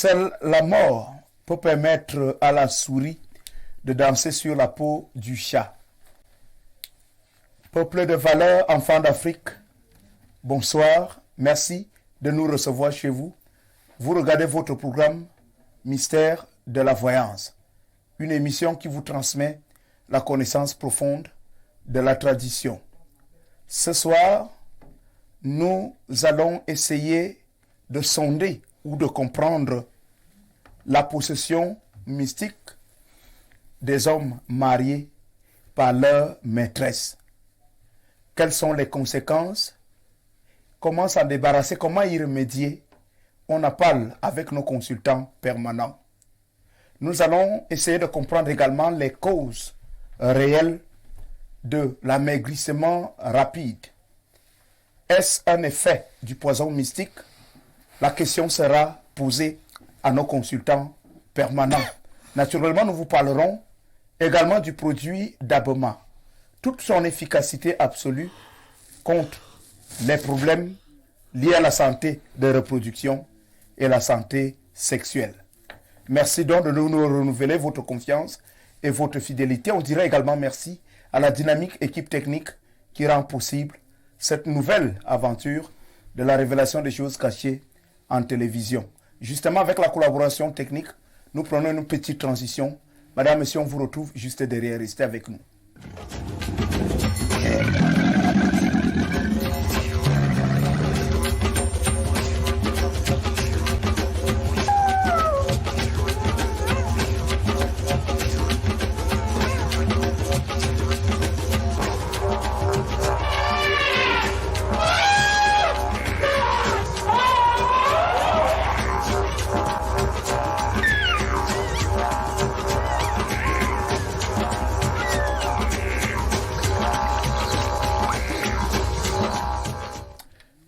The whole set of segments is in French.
Seule la mort peut permettre à la souris de danser sur la peau du chat. Peuple de valeur, enfants d'Afrique, bonsoir, merci de nous recevoir chez vous. Vous regardez votre programme Mystère de la voyance, une émission qui vous transmet la connaissance profonde de la tradition. Ce soir, nous allons essayer de sonder ou de comprendre la possession mystique des hommes mariés par leur maîtresse. Quelles sont les conséquences? Comment s'en débarrasser? Comment y remédier? On en parle avec nos consultants permanents. Nous allons essayer de comprendre également les causes réelles de l'amaigrissement rapide. Est-ce un effet du poison mystique? La question sera posée à nos consultants permanents. Naturellement, nous vous parlerons également du produit d'Abema. Toute son efficacité absolue contre les problèmes liés à la santé de reproduction et la santé sexuelle. Merci donc de nous renouveler votre confiance et votre fidélité. On dirait également merci à la dynamique équipe technique qui rend possible cette nouvelle aventure de la révélation des choses cachées en télévision. Justement, avec la collaboration technique, nous prenons une petite transition. Madame, Monsieur, on vous retrouve juste derrière. Restez avec nous.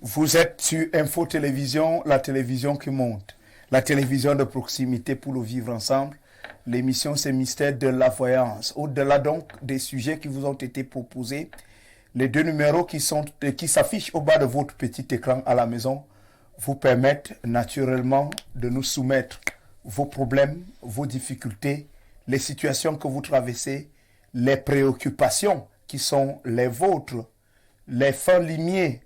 Vous êtes sur Info Télévision, la télévision qui monte, la télévision de proximité pour le vivre ensemble. L'émission, c'est Mystère de la voyance. Au-delà donc des sujets qui vous ont été proposés, les deux numéros qui s'affichent au bas de votre petit écran à la maison vous permettent naturellement de nous soumettre vos problèmes, vos difficultés, les situations que vous traversez, les préoccupations qui sont les vôtres, les fins limiers,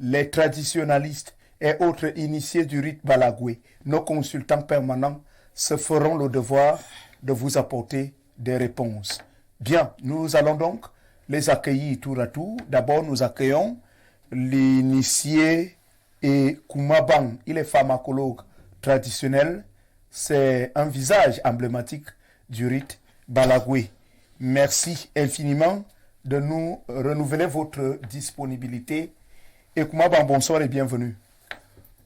les traditionalistes et autres initiés du rite Balagoué. Nos consultants permanents se feront le devoir de vous apporter des réponses. Bien, nous allons donc les accueillir tour à tour. D'abord, nous accueillons l'initié et Koumabang. Il est pharmacologue traditionnel. C'est un visage emblématique du rite Balagoué. Merci infiniment de nous renouveler votre disponibilité. Et Koumabang, bonsoir et bienvenue.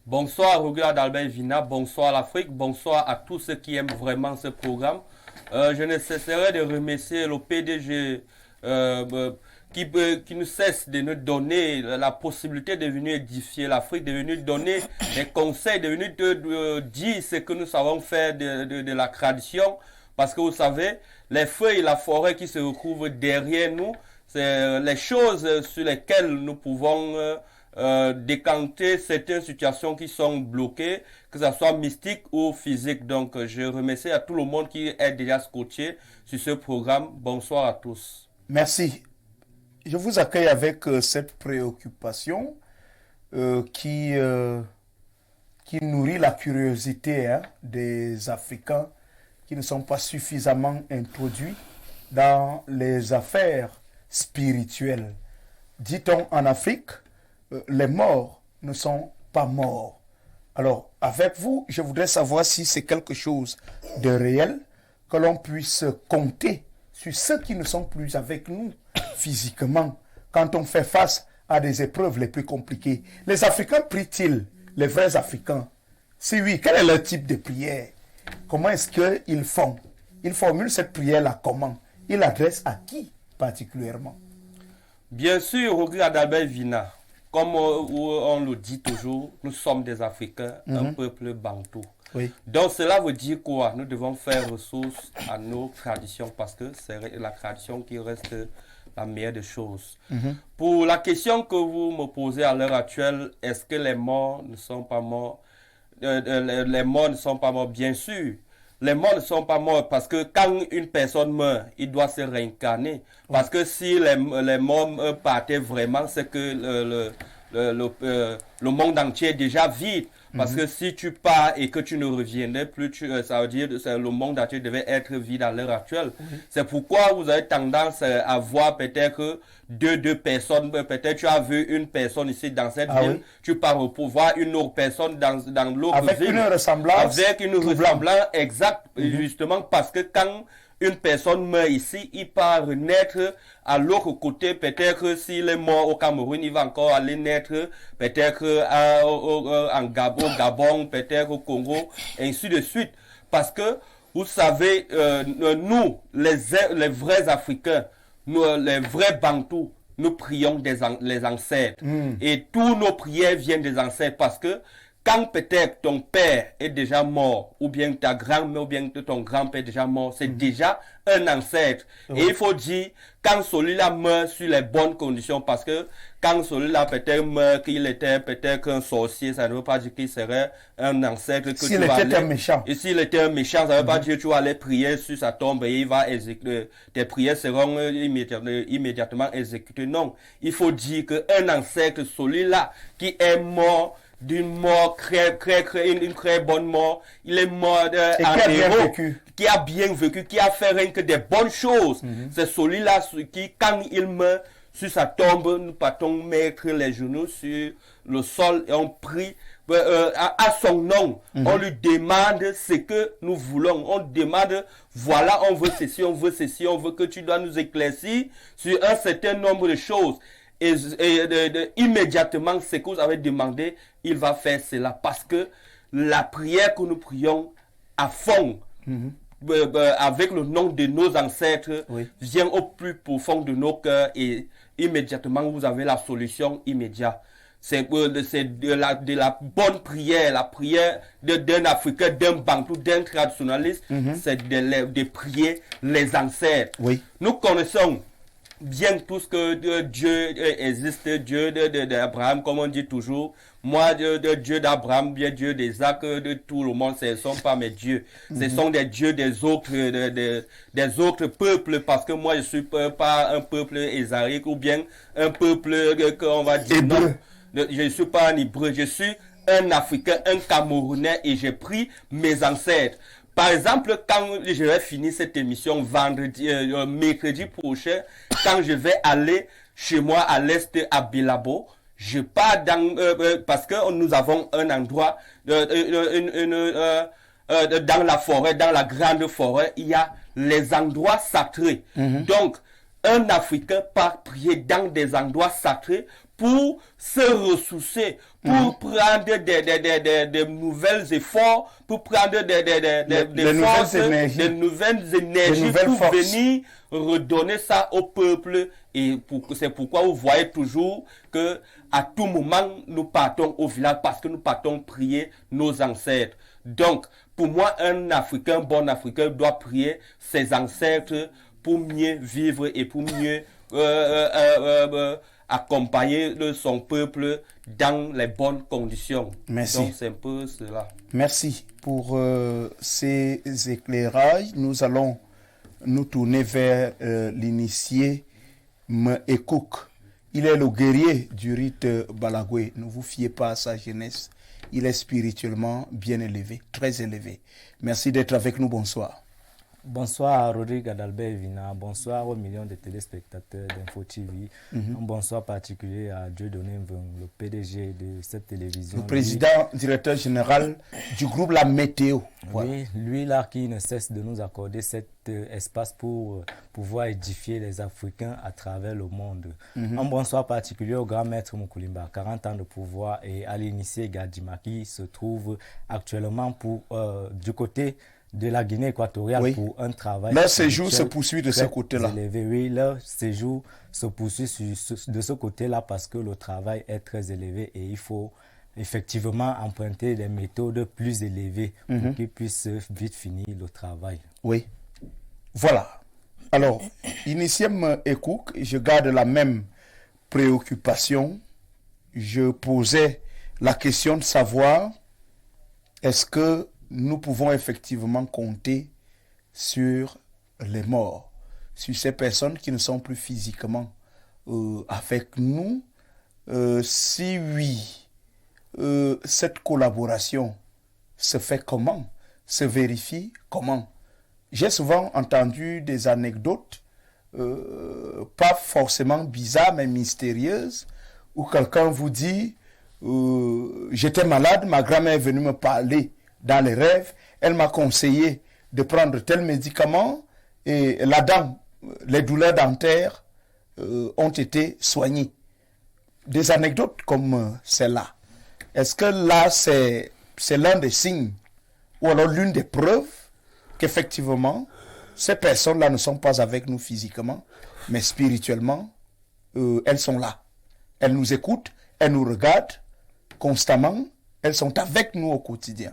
Bonsoir Roger d'Albert Vina, bonsoir l'Afrique, bonsoir à tous ceux qui aiment vraiment ce programme. Je ne cesserai de remercier le PDG qui ne cesse de nous donner la possibilité de venir édifier l'Afrique, de venir donner des conseils, de venir dire ce que nous savons faire de la tradition. Parce que vous savez, les feuilles et la forêt qui se retrouvent derrière nous, c'est les choses sur lesquelles nous pouvons décanter certaines situations qui sont bloquées, que ce soit mystique ou physique. Donc, je remercie à tout le monde qui est déjà scotché sur ce programme. Bonsoir à tous. Merci. Je vous accueille avec cette préoccupation qui nourrit la curiosité des Africains qui ne sont pas suffisamment introduits dans les affaires spirituelles. Dit-on en Afrique, les morts ne sont pas morts. Alors, avec vous, je voudrais savoir si c'est quelque chose de réel, que l'on puisse compter sur ceux qui ne sont plus avec nous physiquement quand on fait face à des épreuves les plus compliquées. Les Africains prient-ils, les vrais Africains? Si oui, quel est leur type de prière? Comment est-ce qu'ils font? Ils formulent cette prière-là comment? Ils l'adressent à qui particulièrement? Bien sûr, Roger Adalbert Vina, comme on le dit toujours, nous sommes des Africains, un peuple bantou. Oui. Donc cela veut dire quoi? Nous devons faire ressources à nos traditions parce que c'est la tradition qui reste la meilleure des choses. Pour la question que vous me posez à l'heure actuelle, est-ce que les morts ne sont pas morts? les morts ne sont pas morts, bien sûr. Les morts ne sont pas morts parce que quand une personne meurt, il doit se réincarner. Parce que si les morts partaient vraiment, c'est que le monde entier est déjà vide. Parce que si tu pars et que tu ne reviendrais plus, ça veut dire que le monde entier devait être vide à l'heure actuelle. C'est pourquoi vous avez tendance à voir peut-être deux personnes. Peut-être tu as vu une personne ici dans cette ville, tu pars pour voir une autre personne dans l'autre ville. Avec une ressemblance. Avec une ressemblance exacte, justement parce que quand une personne meurt ici, il part naître à l'autre côté. Peut-être s'il est mort au Cameroun, il va encore aller naître peut-être au Gabon, peut-être au Congo, et ainsi de suite. Parce que, vous savez, nous, les vrais Africains, nous, les vrais Bantous, nous prions les ancêtres. Et tous nos prières viennent des ancêtres parce que quand peut-être ton père est déjà mort, ou bien ta grand-mère, ou bien ton grand-père est déjà mort, c'est déjà un ancêtre. Et il faut dire, quand celui-là meurt sur les bonnes conditions, parce que quand celui-là peut-être meurt, qu'il était peut-être un sorcier, ça ne veut pas dire qu'il serait un ancêtre. S'il était un méchant. Et s'il était un méchant, ça ne veut pas dire que tu vas aller prier sur sa tombe et il va exécuter. Tes prières seront immédiatement exécutées. Non, il faut dire qu'un ancêtre, celui-là qui est mort, d'une mort une très bonne mort, il est mort en héros, qui a bien vécu, qui a fait rien que des bonnes choses. C'est celui-là qui, quand il meurt sur sa tombe, nous partons mettre les genoux sur le sol et on prie à son nom. On lui demande ce que nous voulons. On demande, voilà, on veut ceci, on veut ceci, on veut que tu dois nous éclaircir sur un certain nombre de choses. Et immédiatement, ce que vous avez demandé, il va faire cela. Parce que la prière que nous prions à fond, avec le nom de nos ancêtres, vient au plus profond de nos cœurs et immédiatement, vous avez la solution immédiate. C'est de la bonne prière, la prière d'un Africain, d'un Bantou, d'un traditionnaliste, c'est de prier les ancêtres. Nous connaissons bien tout ce que Dieu existe, Dieu d'Abraham, comme on dit toujours. Moi, Dieu d'Abraham, bien Dieu d'Isaac, de tout le monde, ce ne sont pas mes dieux. Ce sont des dieux des autres peuples, parce que moi, je ne suis pas un peuple hébraïque ou bien un peuple qu'on va dire non. Je ne suis pas un hébreu, je suis un Africain, un Camerounais et j'ai pris mes ancêtres. Par exemple, quand je vais finir cette émission mercredi prochain, quand je vais aller chez moi à l'est à Bilabo, je pars parce que nous avons un endroit dans la forêt, dans la grande forêt, il y a les endroits sacrés. Donc, un Africain part prier dans des endroits sacrés pour se ressourcer, pour prendre des nouvelles efforts, pour prendre des nouvelles énergies pour venir redonner ça au peuple. Et c'est pourquoi vous voyez toujours que à tout moment, nous partons au village parce que nous partons prier nos ancêtres. Donc, pour moi, un Africain, bon Africain, doit prier ses ancêtres pour mieux vivre et pour mieux accompagner son peuple dans les bonnes conditions. Merci. Donc c'est un peu cela. Merci pour ces éclairages. Nous allons nous tourner vers l'initié Ekouk. Il est le guerrier du rite Balagwe. Ne vous fiez pas à sa jeunesse. Il est spirituellement bien élevé, très élevé. Merci d'être avec nous. Bonsoir. Bonsoir à Rodrigue Adalbert Vina, bonsoir aux millions de téléspectateurs d'Info TV, un bonsoir particulier à Dieudonné Mvung, le PDG de cette télévision. Le président, directeur général du groupe La Météo. Voilà. Oui, lui là qui ne cesse de nous accorder cet espace pour pouvoir édifier les Africains à travers le monde. Un bonsoir particulier au grand maître Moukulimba, 40 ans de pouvoir, et à l'initié Gadjima qui se trouve actuellement du côté de la Guinée équatoriale pour un travail. Leur séjour se poursuit de ce côté-là. Oui, leur séjour se poursuit de ce côté-là parce que le travail est très élevé et il faut effectivement emprunter des méthodes plus élevées pour qu'ils puissent vite finir le travail. Oui. Voilà. Alors, Iniciem Ekouk, je garde la même préoccupation. Je posais la question de savoir est-ce que nous pouvons effectivement compter sur les morts, sur ces personnes qui ne sont plus physiquement avec nous? Si oui, cette collaboration se fait comment? Se vérifie comment? J'ai souvent entendu des anecdotes, pas forcément bizarres, mais mystérieuses, où quelqu'un vous dit j'étais malade, ma grand-mère est venue me parler dans les rêves, elle m'a conseillé de prendre tel médicament et les douleurs dentaires ont été soignées. Des anecdotes comme celle-là. Est-ce que là, c'est l'un des signes ou alors l'une des preuves qu'effectivement, ces personnes-là ne sont pas avec nous physiquement, mais spirituellement, elles sont là. Elles nous écoutent, elles nous regardent constamment, elles sont avec nous au quotidien.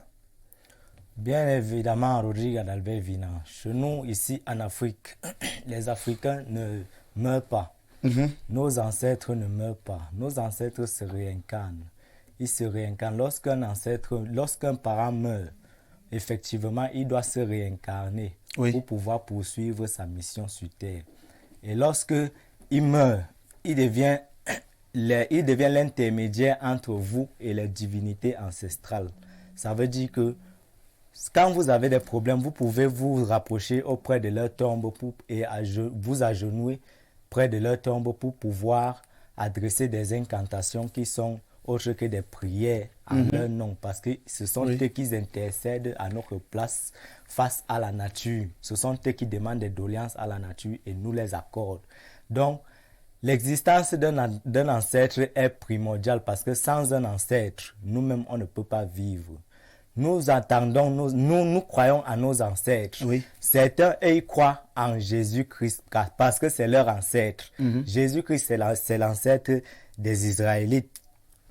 Bien évidemment, Rodrigue Adalbert Vina, chez nous, ici en Afrique, les Africains ne meurent pas. Nos ancêtres ne meurent pas. Nos ancêtres se réincarnent. Ils se réincarnent. Lorsqu'un parent meurt, effectivement, il doit se réincarner pour pouvoir poursuivre sa mission sur Terre. Et lorsque il meurt, il devient l'intermédiaire entre vous et les divinités ancestrales. Ça veut dire que quand vous avez des problèmes, vous pouvez vous rapprocher auprès de leur tombe et vous agenouiller près de leur tombe pour pouvoir adresser des incantations qui sont autres que des prières en leur nom, parce que ce sont eux qui intercèdent à notre place face à la nature. Ce sont eux qui demandent des doléances à la nature et nous les accordent. Donc, l'existence d'un ancêtre est primordiale parce que sans un ancêtre, nous-mêmes, on ne peut pas vivre. Nous attendons, nous croyons à nos ancêtres. Certains, ils croient en Jésus-Christ parce que c'est leur ancêtre. Jésus-Christ, c'est l'ancêtre des Israélites.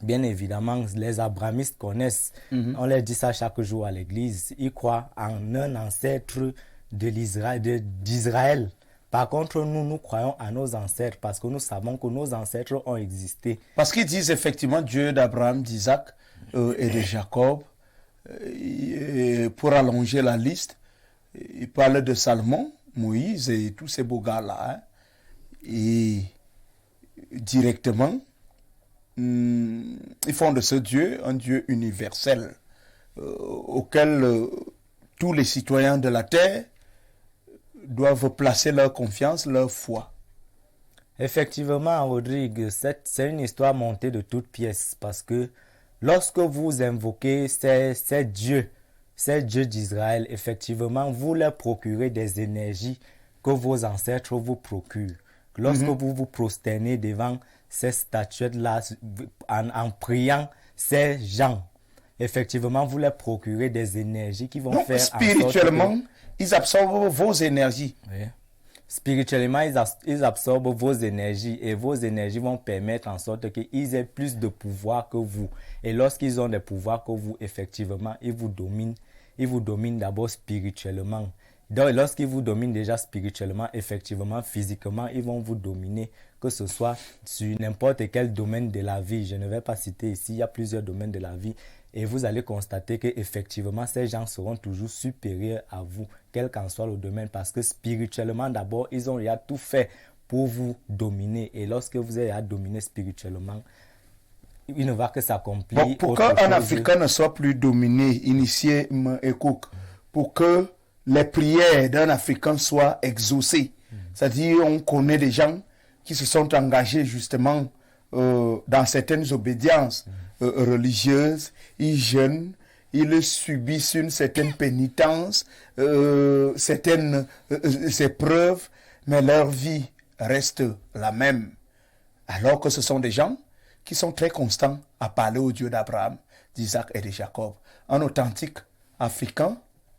Bien évidemment, les abrahamistes connaissent. On leur dit ça chaque jour à l'église. Ils croient en un ancêtre d'Israël. Par contre, nous croyons à nos ancêtres parce que nous savons que nos ancêtres ont existé. Parce qu'ils disent effectivement Dieu d'Abraham, d'Isaac et de Jacob. Pour allonger la liste, il parle de Salomon, Moïse et tous ces beaux gars-là. Et directement, ils font de ce Dieu un Dieu universel auquel tous les citoyens de la terre doivent placer leur confiance, leur foi. Effectivement, Rodrigue, c'est une histoire montée de toutes pièces parce que lorsque vous invoquez ces dieux d'Israël, effectivement, vous leur procurez des énergies que vos ancêtres vous procurent. Lorsque vous vous prosternez devant ces statuettes-là, en priant ces gens, effectivement, vous leur procurez des énergies qui vont faire spirituellement, ils absorbent vos énergies. Oui. Spirituellement, ils absorbent vos énergies et vos énergies vont permettre en sorte qu'ils aient plus de pouvoir que vous. Et lorsqu'ils ont des pouvoirs que vous, effectivement, ils vous dominent d'abord spirituellement. Donc, lorsqu'ils vous dominent déjà spirituellement, effectivement, physiquement, ils vont vous dominer, que ce soit sur n'importe quel domaine de la vie. Je ne vais pas citer ici, il y a plusieurs domaines de la vie. Et vous allez constater qu'effectivement, ces gens seront toujours supérieurs à vous, quel qu'en soit le domaine, parce que spirituellement, d'abord, ils ont déjà tout fait pour vous dominer. Et lorsque vous êtes à dominer spirituellement, il ne va que s'accomplir. Bon, pour qu'un Africain ne soit plus dominé, initié et cook, pour que les prières d'un Africain soient exaucées, c'est-à-dire on connaît des gens qui se sont engagés justement dans certaines obédiences religieuses, ils jeûnent, ils subissent une certaine pénitence, certaines épreuves, mais leur vie reste la même. Alors que ce sont des gens qui sont très constants à parler au Dieu d'Abraham, d'Isaac et de Jacob. Un authentique Africain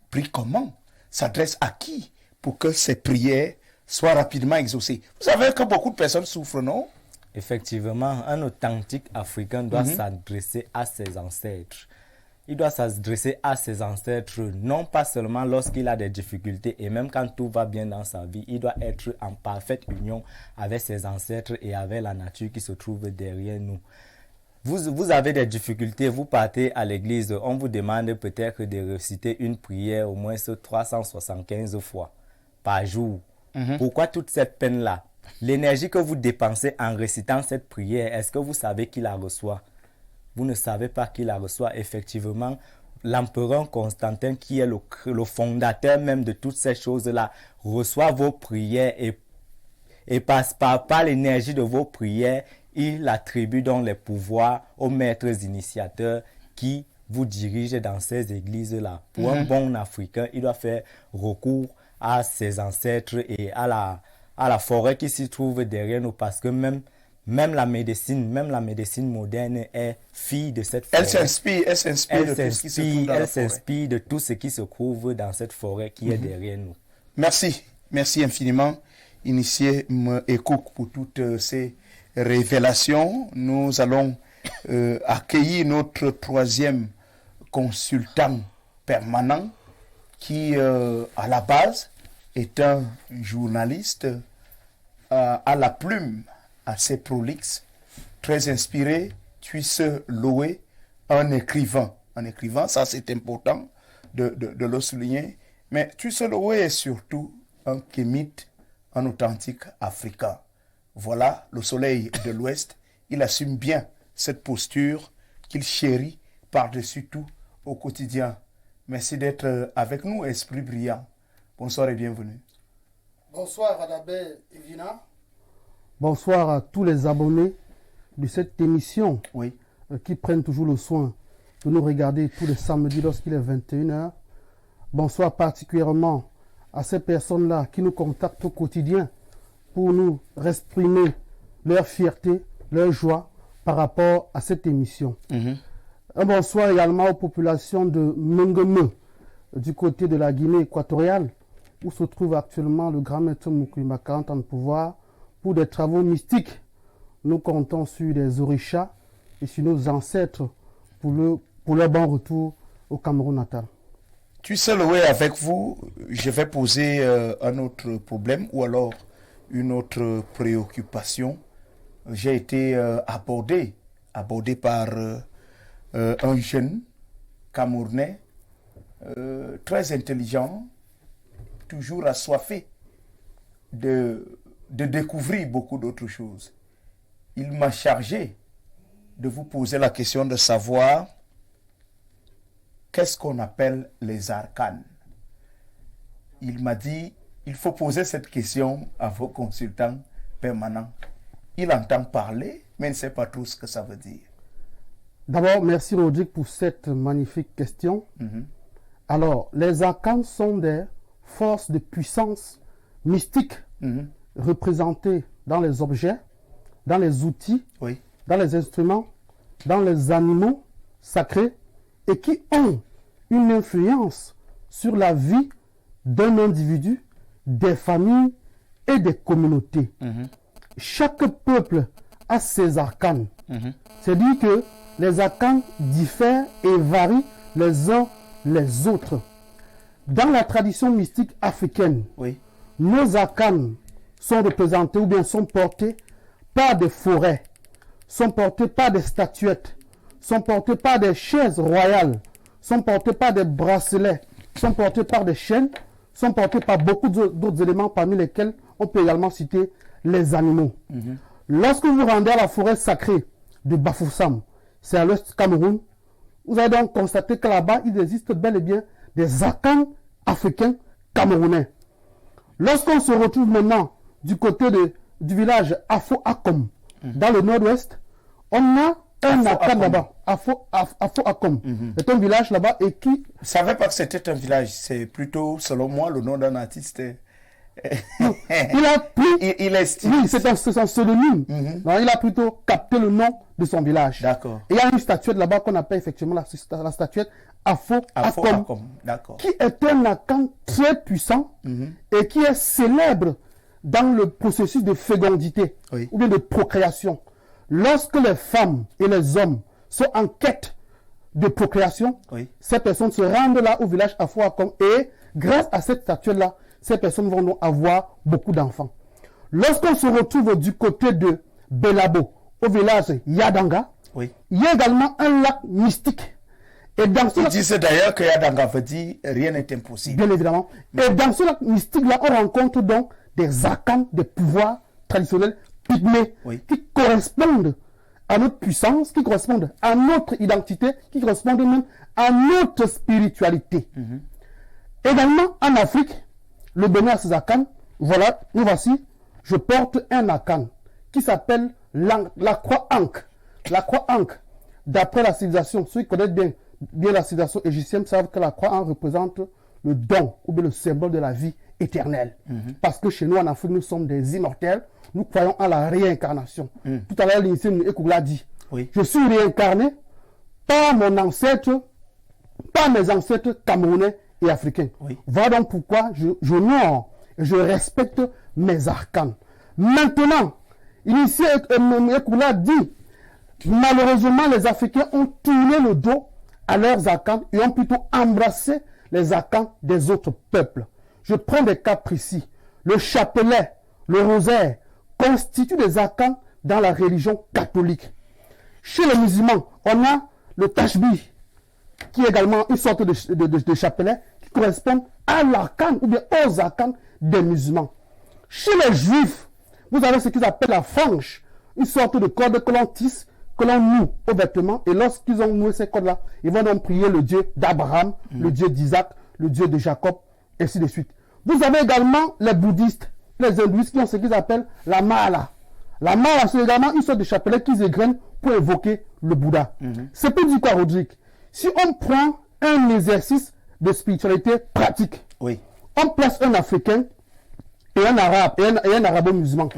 prie comment? S'adresse à qui pour que ses prières soient rapidement exaucées? Vous savez que beaucoup de personnes souffrent, non? Effectivement, un authentique Africain doit s'adresser à ses ancêtres. Il doit s'adresser à ses ancêtres, non pas seulement lorsqu'il a des difficultés, et même quand tout va bien dans sa vie, il doit être en parfaite union avec ses ancêtres et avec la nature qui se trouve derrière nous. vous avez des difficultés, vous partez à l'église, on vous demande peut-être de réciter une prière au moins 375 fois par jour. Pourquoi toute cette peine-là? L'énergie que vous dépensez en récitant cette prière, est-ce que vous savez qui la reçoit? Vous ne savez pas qui la reçoit. Effectivement, l'empereur Constantin, qui est le fondateur même de toutes ces choses-là, reçoit vos prières et par l'énergie de vos prières, il attribue donc les pouvoirs aux maîtres initiateurs qui vous dirigent dans ces églises-là. Pour un bon Africain, il doit faire recours à ses ancêtres et à la forêt qui s'y trouve derrière nous, parce que même la médecine moderne est fille de cette forêt. Elle s'inspire de tout ce qui se trouve dans cette forêt qui est derrière nous. Merci infiniment, Initié Ekouk, pour toutes ces révélations. Nous allons accueillir notre troisième consultant permanent qui, à la base, est un journaliste à la plume assez prolixe, très inspiré, Tuisse Loé, un écrivain. Un écrivain, ça c'est important de le souligner. Mais Tuisse Loé est surtout un kémite, un authentique africain. Voilà le soleil de l'Ouest. Il assume bien cette posture qu'il chérit par-dessus tout au quotidien. Merci d'être avec nous, Esprit Brillant. Bonsoir et bienvenue. Bonsoir Radabé Evina. Bonsoir à tous les abonnés de cette émission qui prennent toujours le soin de nous regarder tous les samedis lorsqu'il est 21h. Bonsoir particulièrement à ces personnes-là qui nous contactent au quotidien pour nous exprimer leur fierté, leur joie par rapport à cette émission. Un bonsoir également aux populations de Mengeme, du côté de la Guinée équatoriale, où se trouve actuellement le grand maître Mukulimba 40 ans de pouvoir pour des travaux mystiques. Nous comptons sur des orishas et sur nos ancêtres pour leur bon retour au Cameroun natal. Tu sais, Loé, avec vous, je vais poser un autre problème ou alors une autre préoccupation. J'ai été abordé par un jeune Camerounais très intelligent, toujours assoiffé de découvrir beaucoup d'autres choses. Il m'a chargé de vous poser la question de savoir qu'est-ce qu'on appelle les arcanes. Il m'a dit, il faut poser cette question à vos consultants permanents. Il entend parler, mais il ne sait pas trop ce que ça veut dire. D'abord, merci Rodrigue pour cette magnifique question. Alors, les arcanes sont des forces de puissance mystique représentées dans les objets, dans les outils, dans les instruments, dans les animaux sacrés et qui ont une influence sur la vie d'un individu, des familles et des communautés. Chaque peuple a ses arcanes. C'est-à-dire que les arcanes diffèrent et varient les uns les autres. Dans la tradition mystique africaine, nos arcanes sont représentés ou bien sont portés par des forêts, sont portés par des statuettes, sont portés par des chaises royales, sont portés par des bracelets, sont portés par des chaînes, sont portés par beaucoup d'autres éléments parmi lesquels on peut également citer les animaux. Lorsque vous rendez à la forêt sacrée de Bafoussam, c'est à l'ouest du Cameroun, vous allez donc constater que là-bas, il existe bel et bien des arcanes africains camerounais. Lorsqu'on se retrouve maintenant du côté du village Afo-Akom, dans le nord-ouest, on a un arcane là-bas, Afo-Akom. C'est un village là-bas et qui... Je ne savais pas que c'était un village, c'est plutôt, selon moi, le nom d'un artiste. Il a pris... Il est... Oui, c'est son pseudonyme. Donc, il a plutôt capté le nom de son village. D'accord. Et il y a une statuette là-bas qu'on appelle effectivement la statuette Afo-Akom, qui est un arcane très puissant et qui est célèbre dans le processus de fécondité ou bien de procréation. Lorsque les femmes et les hommes sont en quête de procréation, ces personnes se rendent là au village Afo-Akom et grâce à cette statuette-là, ces personnes vont donc avoir beaucoup d'enfants. Lorsqu'on se retrouve du côté de Belabo, au village Yadanga, Oui. Il y a également un lac mystique. Et dans ce Ils lac, disent d'ailleurs qu'il y a dans Gavadi, rien n'est impossible. bien évidemment. Et dans ce lac mystique-là, on rencontre donc des arcanes, des pouvoirs traditionnels pygmées Oui. qui correspondent à notre puissance, qui correspondent à notre identité, qui correspondent même à notre spiritualité. Également, en Afrique, le Bénin a ses arcanes. Voilà, nous voici. Je porte un arcane qui s'appelle la croix Ankh. La croix Ankh, d'après la civilisation, ceux qui connaissent bien la civilisation égyptienne savent que la croix Ankh représente le don ou bien le symbole de la vie éternelle. Parce que chez nous en Afrique, nous sommes des immortels. Nous croyons à la réincarnation. Tout à l'heure, l'initié Ekouk l'a dit. Oui. Je suis réincarné par mon ancêtre, par mes ancêtres camerounais et africains. Oui. Voilà donc pourquoi j'honore et je respecte mes arcanes. Maintenant, l'initié Ekouk l'a dit, malheureusement, les Africains ont tourné le dos à leurs arcanes et ont plutôt embrassé les arcanes des autres peuples. Je prends des cas précis. Le chapelet, le rosaire constituent des arcanes dans la religion catholique. Chez les musulmans, on a le tashbih, qui est également une sorte de chapelet qui correspond à l'arcane ou bien aux arcanes des musulmans. Chez les juifs, vous avez ce qu'ils appellent la frange, une sorte de corde que l'on tisse, que l'on noue aux vêtements, et lorsqu'ils ont noué ces cordes-là, ils vont donc prier le Dieu d'Abraham, le Dieu d'Isaac, le Dieu de Jacob, et ainsi de suite. Vous avez également les bouddhistes, les hindouistes qui ont ce qu'ils appellent la mala. La mala, c'est également une sorte de chapelet qu'ils égrènent pour évoquer le Bouddha. C'est pour dire quoi, Rodrigue? Si on prend un exercice de spiritualité pratique, Oui. on place un Africain et un Arabe et un Arabo-musulman.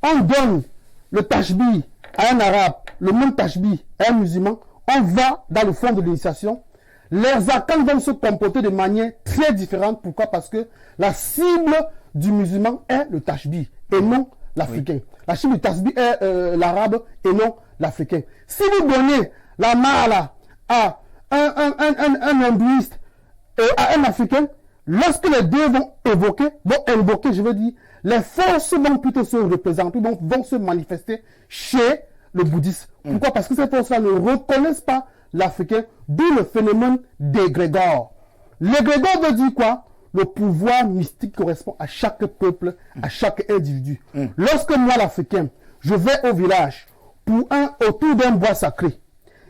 On donne le tashbih à un Arabe, le même tashbih à un musulman. On va dans le fond de l'initiation. Les arcanes vont se comporter de manière très différente. Pourquoi? Parce que la cible du musulman est le tashbih et non l'africain. La cible du tashbih est l'arabe et non l'africain. Si vous donnez la mala à un hindouiste et à un africain, lorsque les deux vont invoquer, je veux dire, les forces vont plutôt se représenter, vont se manifester chez le bouddhiste. Pourquoi? Parce que ces forces-là ne reconnaissent pas l'Africain, d'où le phénomène d'égrégore. L'égrégore veut dire quoi? Le pouvoir mystique correspond à chaque peuple, à chaque individu. Lorsque moi, l'Africain, je vais au village autour d'un bois sacré,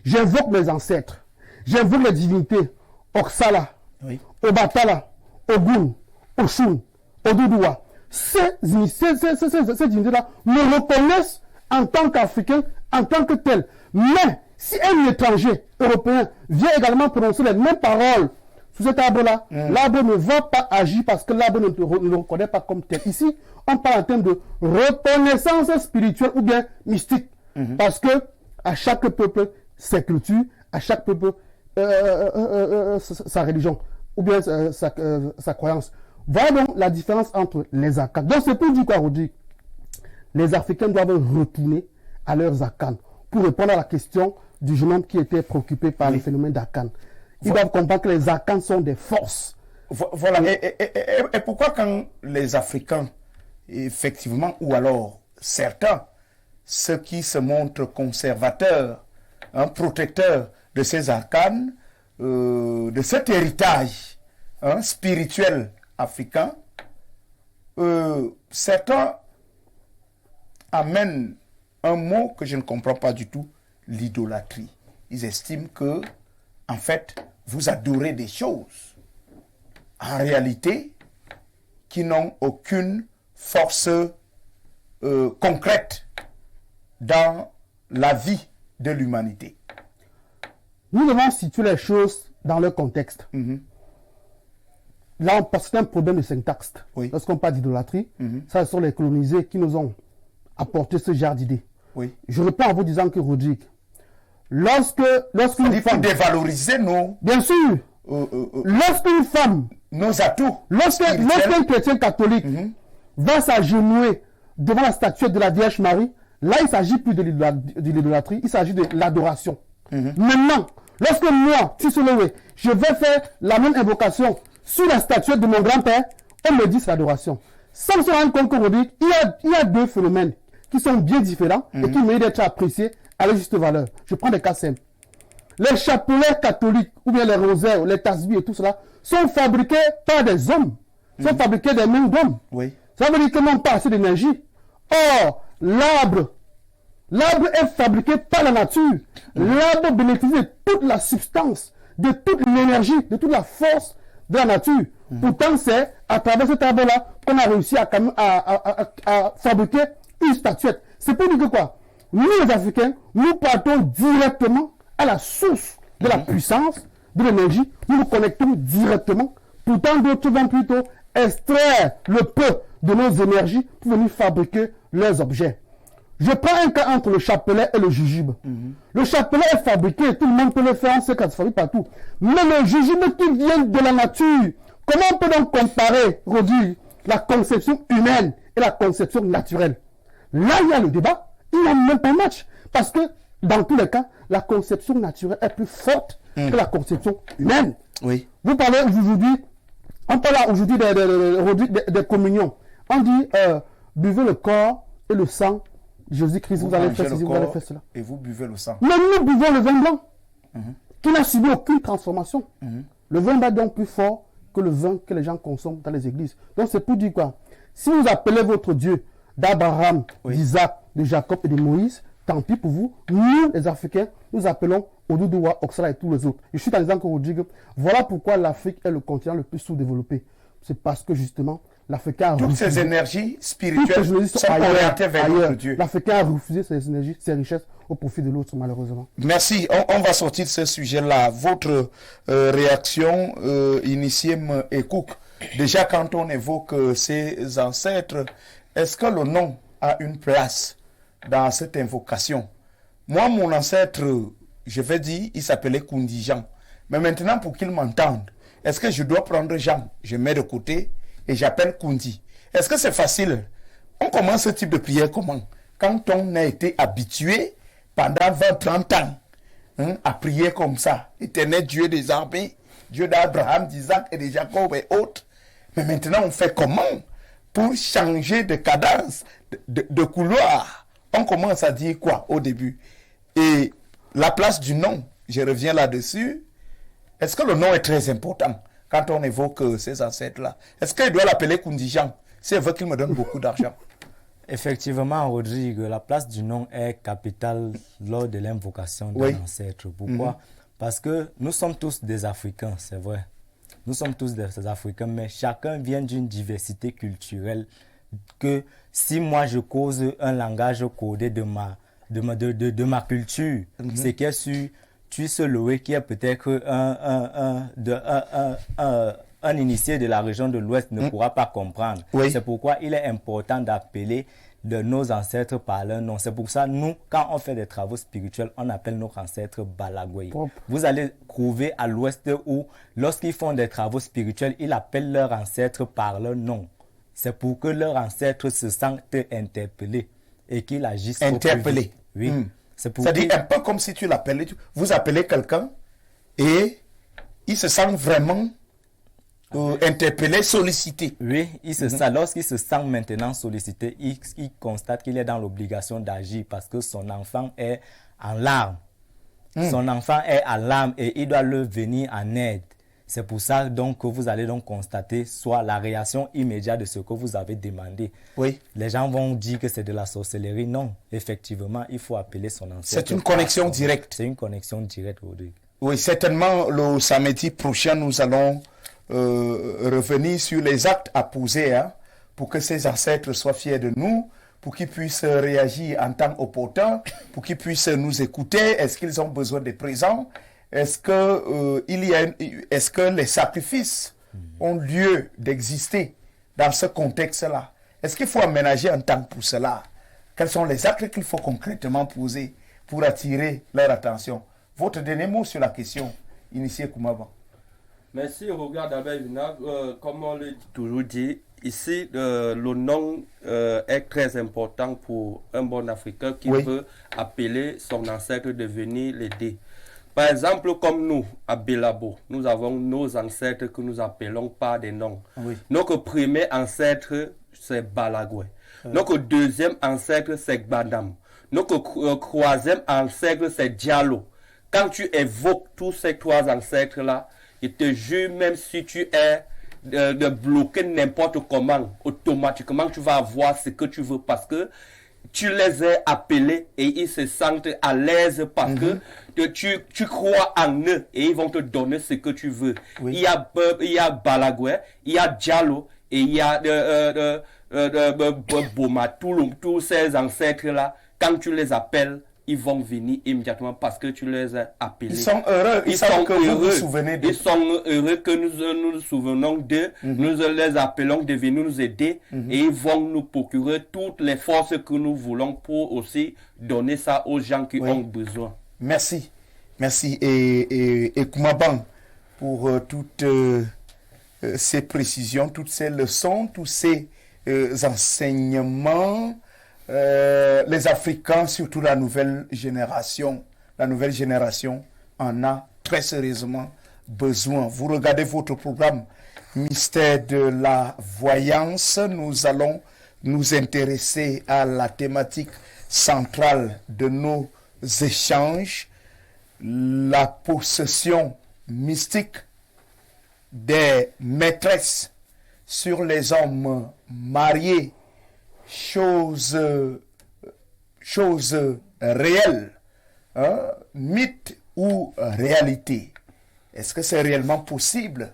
j'invoque mes ancêtres, j'invoque les divinités, Oksala, Oui. Obatala, Ogun, Oshun, Oduduwa. Ces divinités-là me reconnaissent en tant qu'Africain, en tant que tel. Mais si un étranger européen vient également prononcer les mêmes paroles sous cet arbre-là, l'arbre ne va pas agir parce que l'arbre ne le reconnaît pas comme tel. Ici, on parle en termes de reconnaissance spirituelle ou bien mystique. Parce que à chaque peuple, ses cultures, à chaque peuple, sa religion ou bien sa croyance. Voilà donc la différence entre les arcanes. Donc c'est pour dire quoi, Rodrigue? Les Africains doivent retourner à leurs arcanes pour répondre à la question du jeune homme qui était préoccupé par le phénomène d'arcanes. Ils doivent comprendre que les arcanes sont des forces. Voilà. Et pourquoi quand les Africains, effectivement, ou alors certains, ceux qui se montrent conservateurs, protecteurs de ces arcanes, de cet héritage spirituel africain, certains amènent un mot que je ne comprends pas du tout, l'idolâtrie. Ils estiment que, en fait, vous adorez des choses, en réalité, qui n'ont aucune force concrète dans la vie de l'humanité. Nous devons situer les choses dans leur contexte. Là, c'est un problème de syntaxe. Oui. Lorsqu'on parle d'idolâtrie, ça ce sont les colonisés qui nous ont apporté ce genre d'idées. Oui. Je réponds en vous disant que, Rodrigue, lorsqu'une femme... dévaloriser nos... Bien sûr, lorsqu'une femme... nos atouts. Lorsqu'un chrétien catholique va s'agenouiller devant la statue de la Vierge Marie, là, il ne s'agit plus de l'idolâtrie, il s'agit de l'adoration. Maintenant, lorsque moi, Tissoloué, je vais faire la même invocation sur la statue de mon grand-père, on me dit c'est l'adoration. Sans se rendre compte qu'aujourd'hui, il y a deux phénomènes qui sont bien différents et qui méritent d'être appréciés à leur juste valeur. Je prends des cas simples. Les chapelets catholiques, ou bien les rosaires, les tasbihs et tout cela, sont fabriqués par des hommes. Sont fabriqués des mains d'hommes. Oui. Ça veut dire qu'ils n'ont pas assez d'énergie. Or, l'arbre est fabriqué par la nature. L'arbre bénéficie de toute la substance, de toute l'énergie, de toute la force de la nature. Pourtant, c'est à travers cet arbre-là qu'on a réussi à fabriquer une statuette. C'est pour dire que quoi? Nous, les Africains, nous partons directement à la source de la puissance, de l'énergie. Nous nous connectons directement. Pourtant, d'autres vont plutôt extraire le peu de nos énergies pour venir fabriquer leurs objets. Je prends un cas entre le chapelet et le jujube. Le chapelet est fabriqué, tout le monde peut le faire, on sait que ça se fabrique partout. Mais le jujube qui vient de la nature, comment on peut donc comparer, Rodrigue, la conception humaine et la conception naturelle? Là, il y a le débat, il n'y a même pas de match. Parce que, dans tous les cas, la conception naturelle est plus forte que la conception humaine. Oui. Vous parlez aujourd'hui, on parle aujourd'hui des communions. On dit, buvez le corps et le sang Jésus-Christ, vous allez faire ceci, vous allez faire cela. Et vous buvez le sang. Mais nous buvons le vin blanc, qui n'a subi aucune transformation. Le vin blanc est donc plus fort que le vin que les gens consomment dans les églises. Donc c'est pour dire quoi? Si vous appelez votre Dieu d'Abraham, d'Isaac, de Jacob et de Moïse, tant pis pour vous. Nous, les Africains, nous appelons Oduduwa, Oxala et tous les autres. Je suis en disant que vous dites, voilà pourquoi l'Afrique est le continent le plus sous-développé. C'est parce que justement, l'Africain a toutes refusé. ces énergies spirituelles sont orientées vers notre Dieu. L'Africain a refusé ses énergies, ses richesses au profit de l'autre, malheureusement. Merci. On va sortir de ce sujet-là. Votre réaction, Inisiem Ekouk, déjà quand on évoque ses ancêtres, est-ce que le nom a une place dans cette invocation? Moi, mon ancêtre, je vais dire, il s'appelait Kundi Jean. Mais maintenant, pour qu'il m'entende, est-ce que je dois prendre Jean? Je mets de côté et j'appelle Kundi. Est-ce que c'est facile? On commence ce type de prière comment? Quand on a été habitué pendant 20-30 ans à prier comme ça, Éternel Dieu des armées, Dieu d'Abraham, d'Isaac et de Jacob et autres. Mais maintenant, on fait comment pour changer de cadence, de couloir? On commence à dire quoi au début? Et la place du nom, je reviens là-dessus. Est-ce que le nom est très important quand on évoque ces ancêtres-là? Est-ce qu'il doit l'appeler Kundijan si elle veut qu'il me donne beaucoup d'argent? Effectivement, Rodrigue, la place du nom est capitale lors de l'invocation d'un ancêtre. Pourquoi? Parce que nous sommes tous des Africains, c'est vrai. Nous sommes tous des Africains, mais chacun vient d'une diversité culturelle que si moi je cause un langage codé de ma culture, c'est qu'il y a su Tuiseloué qui est peut-être un initié de la région de l'Ouest ne pourra pas comprendre. C'est pourquoi il est important d'appeler nos ancêtres par leur nom. C'est pour ça, nous, quand on fait des travaux spirituels, on appelle nos ancêtres Balagwe. Vous allez trouver à l'Ouest où, lorsqu'ils font des travaux spirituels, ils appellent leurs ancêtres par leur nom. C'est pour que leurs ancêtres se sentent interpellés et qu'ils agissent. Interpellés. Oui. C'est-à-dire un peu comme si tu l'appelais, vous appelez quelqu'un et il se sent vraiment interpellé, sollicité. Oui, il se sent, lorsqu'il se sent maintenant sollicité, il constate qu'il est dans l'obligation d'agir parce que son enfant est en larmes. Son enfant est en larmes et il doit le venir en aide. C'est pour ça donc que vous allez donc constater soit la réaction immédiate de ce que vous avez demandé. Oui. Les gens vont dire que c'est de la sorcellerie. Non, effectivement, il faut appeler son ancêtre. C'est une connexion directe. C'est une connexion directe, Rodrigue. Oui, certainement, le samedi prochain, nous allons revenir sur les actes à poser pour que ces ancêtres soient fiers de nous, pour qu'ils puissent réagir en temps opportun, pour qu'ils puissent nous écouter. Est-ce qu'ils ont besoin de présents? Est-ce que les sacrifices ont lieu d'exister dans ce contexte-là? Est-ce qu'il faut aménager un temps pour cela? Quels sont les actes qu'il faut concrètement poser pour attirer leur attention? Votre dernier mot sur la question, Initié Koumaba. Merci, regarde Abel Vinag. Comme on l'a toujours dit, ici, le nom est très important pour un bon Africain qui veut appeler son ancêtre de venir l'aider. Par exemple, comme nous, à Belabo, nous avons nos ancêtres que nous appelons par des noms. Notre premier ancêtre, c'est Balagwe. Notre deuxième ancêtre, c'est Gbadam. Notre troisième ancêtre, c'est Diallo. Quand tu évoques tous ces trois ancêtres-là, je te jure, même si tu es de bloquer n'importe comment, automatiquement, tu vas avoir ce que tu veux parce que tu les as appelés et ils se sentent à l'aise parce que tu crois en eux et ils vont te donner ce que tu veux. Oui. Il y a Balagoué, il y a Diallo et il y a Boma, tous ces ancêtres-là, quand tu les appelles, ils vont venir immédiatement parce que tu les as appelés. Ils sont heureux, ils sont que vous vous souvenez d'eux. Ils sont heureux que nous souvenons d'eux, nous les appelons de venir nous aider et ils vont nous procurer toutes les forces que nous voulons pour aussi donner ça aux gens qui ont besoin. Merci. Merci. Et Kumaban, pour toutes ces précisions, toutes ces leçons, tous ces enseignements. Les Africains, surtout la nouvelle génération en a très sérieusement besoin. Vous regardez votre programme Mystère de la voyance. Nous allons nous intéresser à la thématique centrale de nos échanges, la possession mystique des maîtresses sur les hommes mariés. Chose réelle, hein? Mythe ou réalité. Est-ce que c'est réellement possible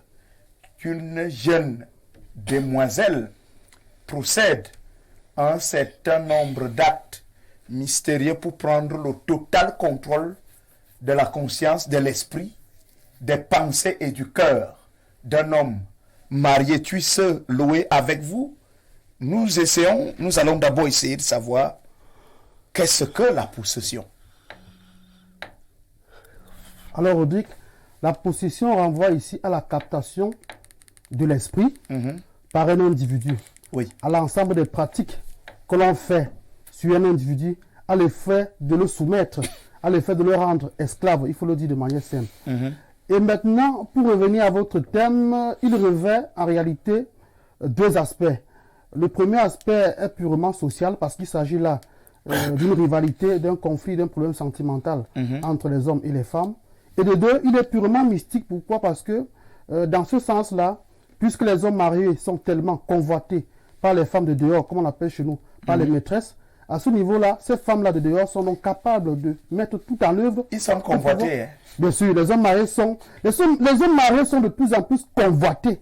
qu'une jeune demoiselle procède à un certain nombre d'actes mystérieux pour prendre le total contrôle de la conscience, de l'esprit, des pensées et du cœur d'un homme marié? Puisse louer avec vous. Nous allons d'abord essayer de savoir qu'est-ce que la possession. Alors, Rodrigue, la possession renvoie ici à la captation de l'esprit par un individu, à l'ensemble des pratiques que l'on fait sur un individu, à l'effet de le soumettre, à l'effet de le rendre esclave, il faut le dire de manière simple. Et maintenant, pour revenir à votre thème, il revêt en réalité deux aspects. Le premier aspect est purement social parce qu'il s'agit là d'une rivalité, d'un conflit, d'un problème sentimental entre les hommes et les femmes. Et de deux, il est purement mystique. Pourquoi? Parce que dans ce sens-là, puisque les hommes mariés sont tellement convoités par les femmes de dehors, comme on appelle chez nous, par les maîtresses, à ce niveau-là, ces femmes-là de dehors sont donc capables de mettre tout en œuvre. Ils sont convoités. Hein? Bien sûr, les hommes mariés sont de plus en plus convoités.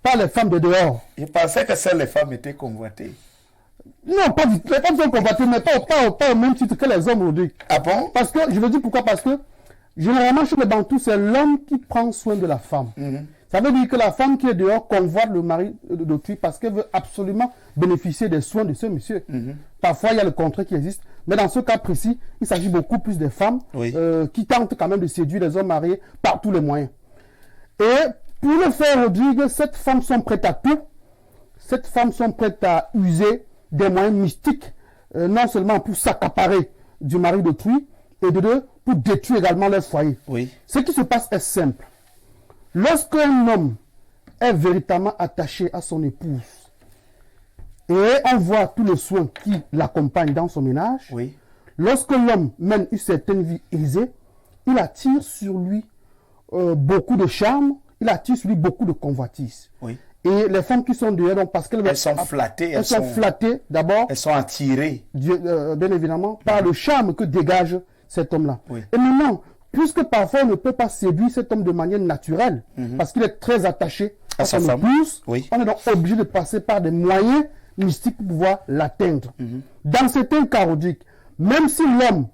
Par les femmes de dehors. Je pensais que seules les femmes étaient convoitées. Non, pas du tout. Les femmes sont convoitées, mais pas au même titre que les hommes aujourd'hui. Ah bon? Parce que, je veux dire pourquoi? Parce que, généralement, chez les Bantous, c'est l'homme qui prend soin de la femme. Ça veut dire que la femme qui est dehors convoite le mari d'autrui parce qu'elle veut absolument bénéficier des soins de ce monsieur. Parfois, il y a le contraire qui existe. Mais dans ce cas précis, il s'agit beaucoup plus des femmes qui tentent quand même de séduire les hommes mariés par tous les moyens. Et pour le faire, Rodrigue, cette femme sont prêtes à tout. Cette femme sont prêtes à user des moyens mystiques, non seulement pour s'accaparer du mari d'autrui, et de deux, pour détruire également leur foyer. Ce qui se passe est simple. Lorsqu'un homme est véritablement attaché à son épouse, et on voit tous les soins qui l'accompagnent dans son ménage, lorsque l'homme mène une certaine vie aisée, il attire sur lui beaucoup de charme, il attire sur lui beaucoup de convoitise. Et les femmes qui sont dehors, donc parce qu'elles sont flattées. Elles sont flattées d'abord. Elles sont attirées. Bien évidemment, par le charme que dégage cet homme-là. Et maintenant, puisque parfois on ne peut pas séduire cet homme de manière naturelle, parce qu'il est très attaché à son épouse, on est donc obligé de passer par des moyens mystiques pour pouvoir l'atteindre. Dans certains cas, même si l'homme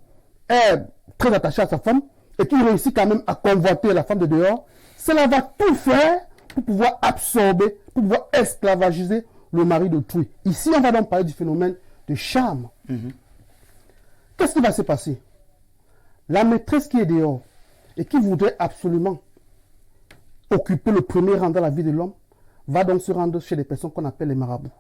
est très attaché à sa femme, et qu'il réussit quand même à convoiter la femme de dehors, cela va tout faire pour pouvoir absorber, pour pouvoir esclavagiser le mari d'autrui. Ici, on va donc parler du phénomène de charme. Qu'est-ce qui va se passer? La maîtresse qui est dehors et qui voudrait absolument occuper le premier rang dans la vie de l'homme va donc se rendre chez des personnes qu'on appelle les marabouts.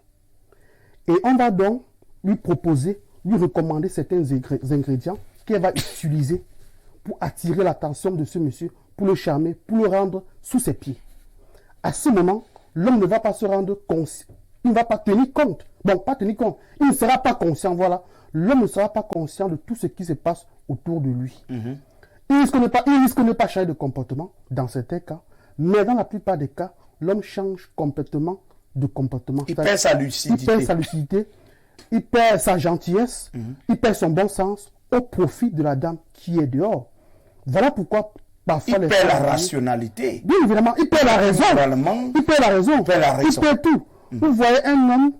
Et on va donc lui proposer, lui recommander certains ingrédients qu'elle va utiliser pour attirer l'attention de ce monsieur, pour le charmer, pour le rendre sous ses pieds. À ce moment, l'homme ne va pas se rendre conscient, il ne va pas tenir compte Bon, pas tenir compte. Il ne sera pas conscient, voilà. L'homme ne sera pas conscient de tout ce qui se passe autour de lui. Il risque de ne pas changer de comportement dans certains cas, mais dans la plupart des cas, l'homme change complètement de comportement. Il perd sa lucidité. Il perd sa lucidité, il perd sa gentillesse, il perd son bon sens au profit de la dame qui est dehors. Voilà pourquoi parfois il perd la rationalité. Bien évidemment, il perd la raison. Il perd la raison. Il perd tout. Vous voyez un homme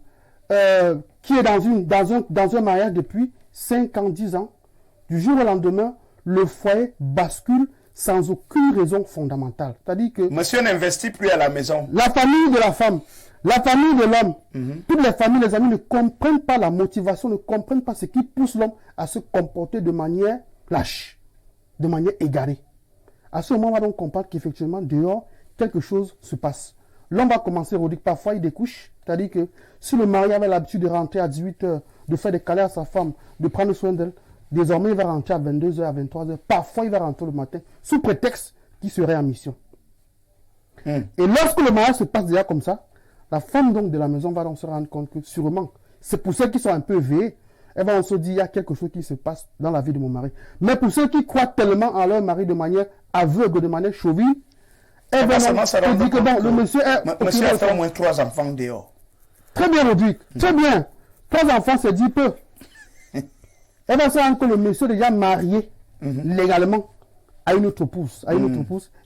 qui est dans un mariage depuis 5 ans, 10 ans, du jour au lendemain, le foyer bascule sans aucune raison fondamentale. C'est-à-dire que... Monsieur n'investit plus à la maison. La famille de la femme, la famille de l'homme, toutes les familles, les amis ne comprennent pas la motivation, ne comprennent pas ce qui pousse l'homme à se comporter de manière lâche, de manière égarée. À ce moment, on va donc comprendre qu'effectivement, dehors, quelque chose se passe. L'homme va commencer, Rodrigue, parfois il découche. C'est-à-dire que si le mari avait l'habitude de rentrer à 18 h, de faire des câlins à sa femme, de prendre soin d'elle, désormais il va rentrer à 22 h, à 23 h. Parfois il va rentrer le matin, sous prétexte qu'il serait en mission. Et lorsque le mariage se passe déjà comme ça, la femme donc de la maison va donc se rendre compte que sûrement, c'est pour ceux qui sont un peu éveillés, elle va se dire, il y a quelque chose qui se passe dans la vie de mon mari. Mais pour ceux qui croient tellement en leur mari de manière aveugle, de manière chauvine, elle va se dire que bon, le monsieur est... Monsieur a fait au moins 3 enfants dehors. Très bien, Rodrigue. Très bien. 3 enfants, c'est 10 peu. Elle va se rendre compte que le monsieur est déjà marié légalement à une autre épouse,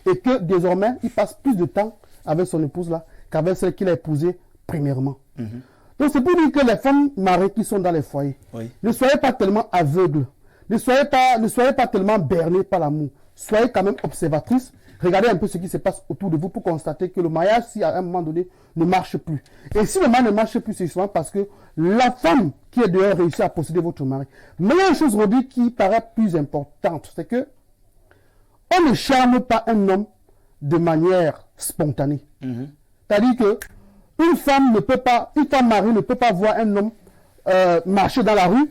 et que désormais, il passe plus de temps avec son épouse là qu'avec celle qu'il a épousée premièrement. Donc c'est pour dire que les femmes mariées qui sont dans les foyers, ne soyez pas tellement aveugles, ne soyez pas tellement bernées par l'amour, soyez quand même observatrices. Regardez un peu ce qui se passe autour de vous pour constater que le mariage, si à un moment donné, ne marche plus. Et si le mariage ne marche plus, c'est souvent parce que la femme qui est dehors réussit à posséder votre mari. Mais il y a une chose, Rodrigue, qui paraît plus importante, c'est que on ne charme pas un homme de manière spontanée. C'est-à-dire que une femme mariée ne peut pas voir un homme marcher dans la rue,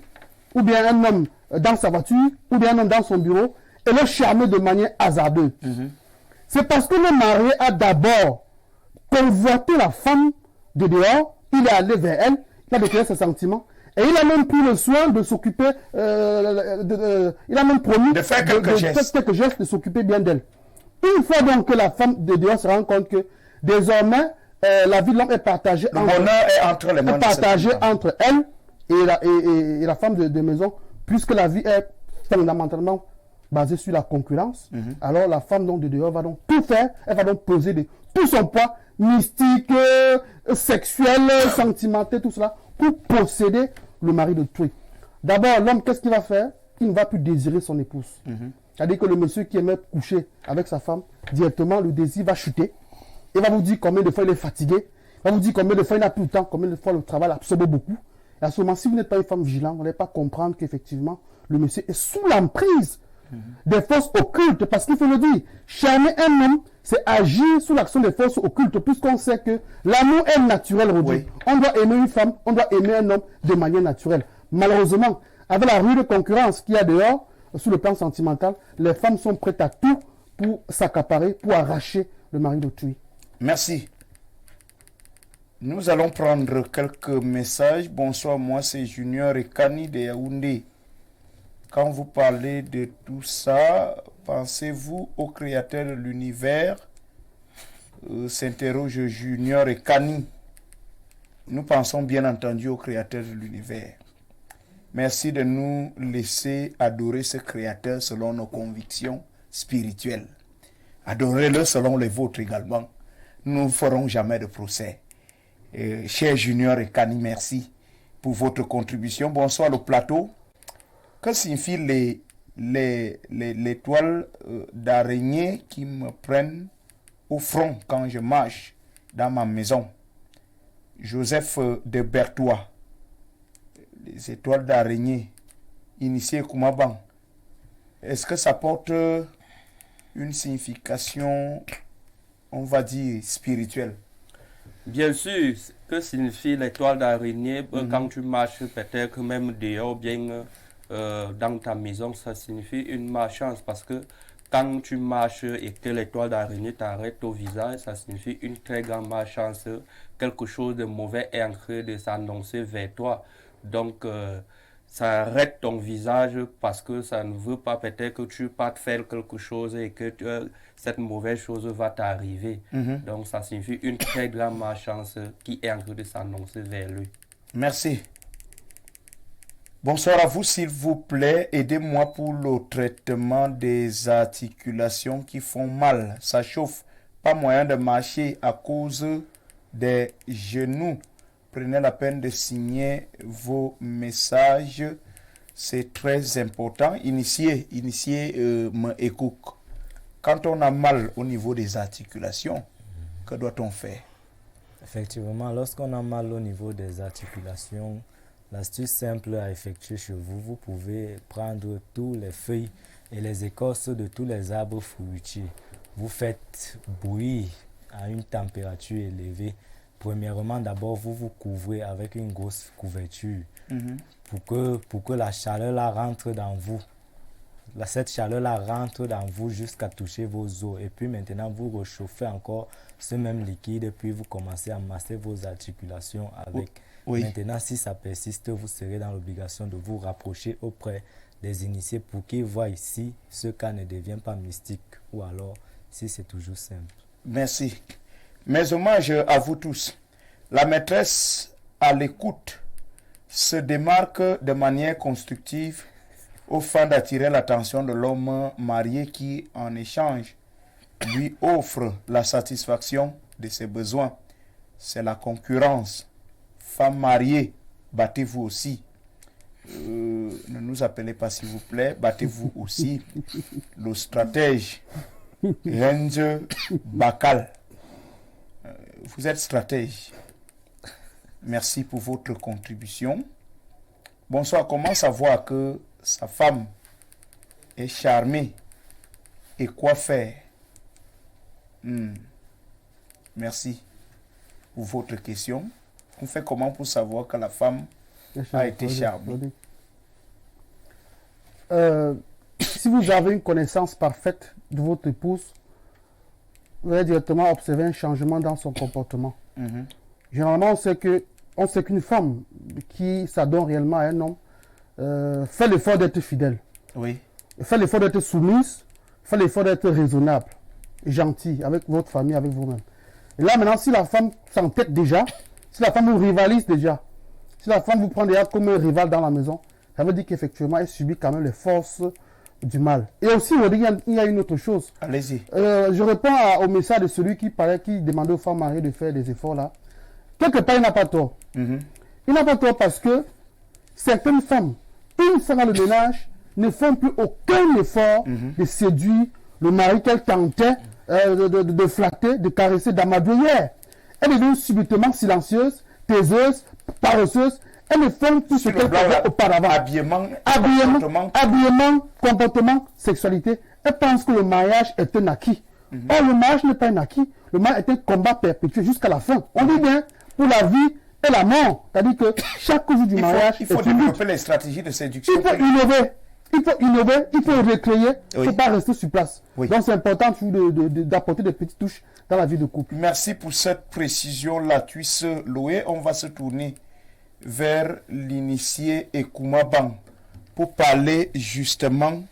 ou bien un homme dans sa voiture, ou bien un homme dans son bureau, et le charmer de manière hasardeuse. C'est parce que le marié a d'abord convoité la femme de dehors, il est allé vers elle, il a déclaré ses sentiments, et il a même pris le soin de s'occuper, il a même promis de faire quelques gestes, de s'occuper bien d'elle. Une fois donc que la femme de dehors se rend compte que désormais, la vie de l'homme est partagée entre elle et la femme de maison, puisque la vie est fondamentalement basée sur la concurrence. Alors la femme donc de dehors va donc tout faire, elle va donc peser tout son poids mystique, sexuel, sentimental, tout cela, pour posséder le mari de d'autrui. D'abord, l'homme, qu'est-ce qu'il va faire? Il ne va plus désirer son épouse. C'est-à-dire que le monsieur qui aimait coucher avec sa femme, directement, le désir va chuter. Il va vous dire combien de fois il est fatigué. Il va vous dire combien de fois il n'a plus le temps, combien de fois le travail absorbe beaucoup. Et à ce moment, si vous n'êtes pas une femme vigilante, vous n'allez pas comprendre qu'effectivement, le monsieur est sous l'emprise des forces occultes. Parce qu'il faut le dire, charmer un homme, c'est agir sous l'action des forces occultes, puisqu'on sait que l'amour est naturel, Rodrigue. On doit aimer une femme, on doit aimer un homme de manière naturelle. Malheureusement, avec la rude concurrence qu'il y a dehors, sur le plan sentimental, les femmes sont prêtes à tout pour s'accaparer, pour arracher le mari d'autrui. Merci. Nous allons prendre quelques messages. Bonsoir, moi c'est Junior et Kani de Yaoundé. Quand vous parlez de tout ça, pensez-vous au créateur de l'univers? S'interroge Junior et Kani. Nous pensons bien entendu au créateur de l'univers. Merci de nous laisser adorer ce créateur selon nos convictions spirituelles. Adorez-le selon les vôtres également. Nous ne ferons jamais de procès. Cher Junior et Kani, merci pour votre contribution. Bonsoir le plateau. Que signifient les toiles d'araignée qui me prennent au front quand je marche dans ma maison? Joseph de Berthois. Les étoiles d'araignée initiées Koumaban. Est-ce que ça porte une signification, on va dire, spirituelle? Bien sûr, que signifie l'étoile d'araignée quand tu marches peut-être même dehors, bien dans ta maison, ça signifie une malchance parce que quand tu marches et que l'étoile d'araignée t'arrête au visage, ça signifie une très grande malchance. Quelque chose de mauvais est en train de s'annoncer vers toi. Donc, ça arrête ton visage parce que ça ne veut pas peut-être que tu partes faire quelque chose et que cette mauvaise chose va t'arriver. Donc, ça signifie une très grande malchance qui est en train de s'annoncer vers lui. Merci. Bonsoir à vous, s'il vous plaît. Aidez-moi pour le traitement des articulations qui font mal. Ça chauffe. Pas moyen de marcher à cause des genoux. Prenez la peine de signer vos messages. C'est très important. Initiez Ekouk. Quand on a mal au niveau des articulations, que doit-on faire? Effectivement, lorsqu'on a mal au niveau des articulations, l'astuce simple à effectuer chez vous, vous pouvez prendre tous les feuilles et les écorces de tous les arbres fruitiers. Vous faites bouillir à une température élevée. Premièrement, d'abord, vous vous couvrez avec une grosse couverture pour que la chaleur là rentre dans vous. Cette chaleur là rentre dans vous jusqu'à toucher vos os. Et puis maintenant, vous réchauffez encore ce même liquide, puis vous commencez à masser vos articulations avec. Oui. Maintenant, si ça persiste, vous serez dans l'obligation de vous rapprocher auprès des initiés pour qu'ils voient si ce cas ne devient pas mystique ou alors si c'est toujours simple. Merci. Mes hommages à vous tous. La maîtresse à l'écoute se démarque de manière constructive au fin d'attirer l'attention de l'homme marié qui, en échange, lui offre la satisfaction de ses besoins. C'est la concurrence. Femme mariée, battez-vous aussi. Ne nous appelez pas s'il vous plaît, battez-vous aussi. Le stratège, Renze Bakal. Vous êtes stratège. Merci pour votre contribution. Bonsoir, comment savoir que sa femme est charmée et quoi faire? Merci pour votre question. On fait comment pour savoir que la femme a été charmée? Si vous avez une connaissance parfaite de votre épouse, vous allez directement observer un changement dans son comportement. Généralement, on sait qu'une femme qui s'adonne réellement à un homme fait l'effort d'être fidèle. Oui. Fait l'effort d'être soumise, fait l'effort d'être raisonnable et gentil avec votre famille, avec vous-même. Et là, maintenant, si la femme s'entête déjà, si la femme vous rivalise déjà, si la femme vous prend déjà comme un rival dans la maison, ça veut dire qu'effectivement, elle subit quand même les forces du mal. Et aussi, il y a une autre chose. Allez-y. Je réponds au message de celui qui demandait aux femmes mariées de faire des efforts là. Quelque part, il n'a pas tort. Il n'a pas tort parce que certaines femmes, une fois dans le ménage, ne font plus aucun effort de séduire le mari qu'elles tentaient de flatter, de caresser, d'amadouiller. Elles deviennent subitement silencieuses, taiseuses, paresseuses. Elles ne font plus ce qu'elles faisaient auparavant. Habillement, comportement, sexualité. Elles pensent que le mariage est un acquis. Or, le mariage n'est pas un acquis. Le mariage est un combat perpétuel jusqu'à la fin. On dit bien, pour la vie et la mort. C'est-à-dire que chaque jour du mariage, il faut développer les stratégies de séduction. Il faut innover. Il faut recréer, il ne faut pas rester sur place. Donc c'est important d'apporter des petites touches dans la vie de couple. Merci pour cette précision-là, Tuisse Loé. On va se tourner vers l'initié Ekouma Bang pour parler justement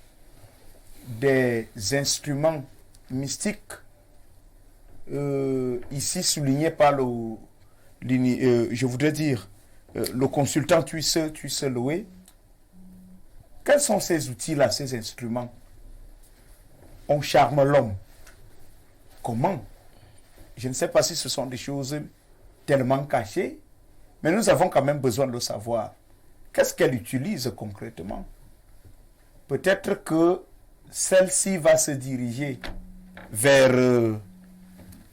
des instruments mystiques ici soulignés par je voudrais dire le consultant Tuisse Loé. Quels sont ces outils-là, ces instruments? On charme l'homme. Comment? Je ne sais pas si ce sont des choses tellement cachées, mais nous avons quand même besoin de le savoir. Qu'est-ce qu'elle utilise concrètement? Peut-être que celle-ci va se diriger vers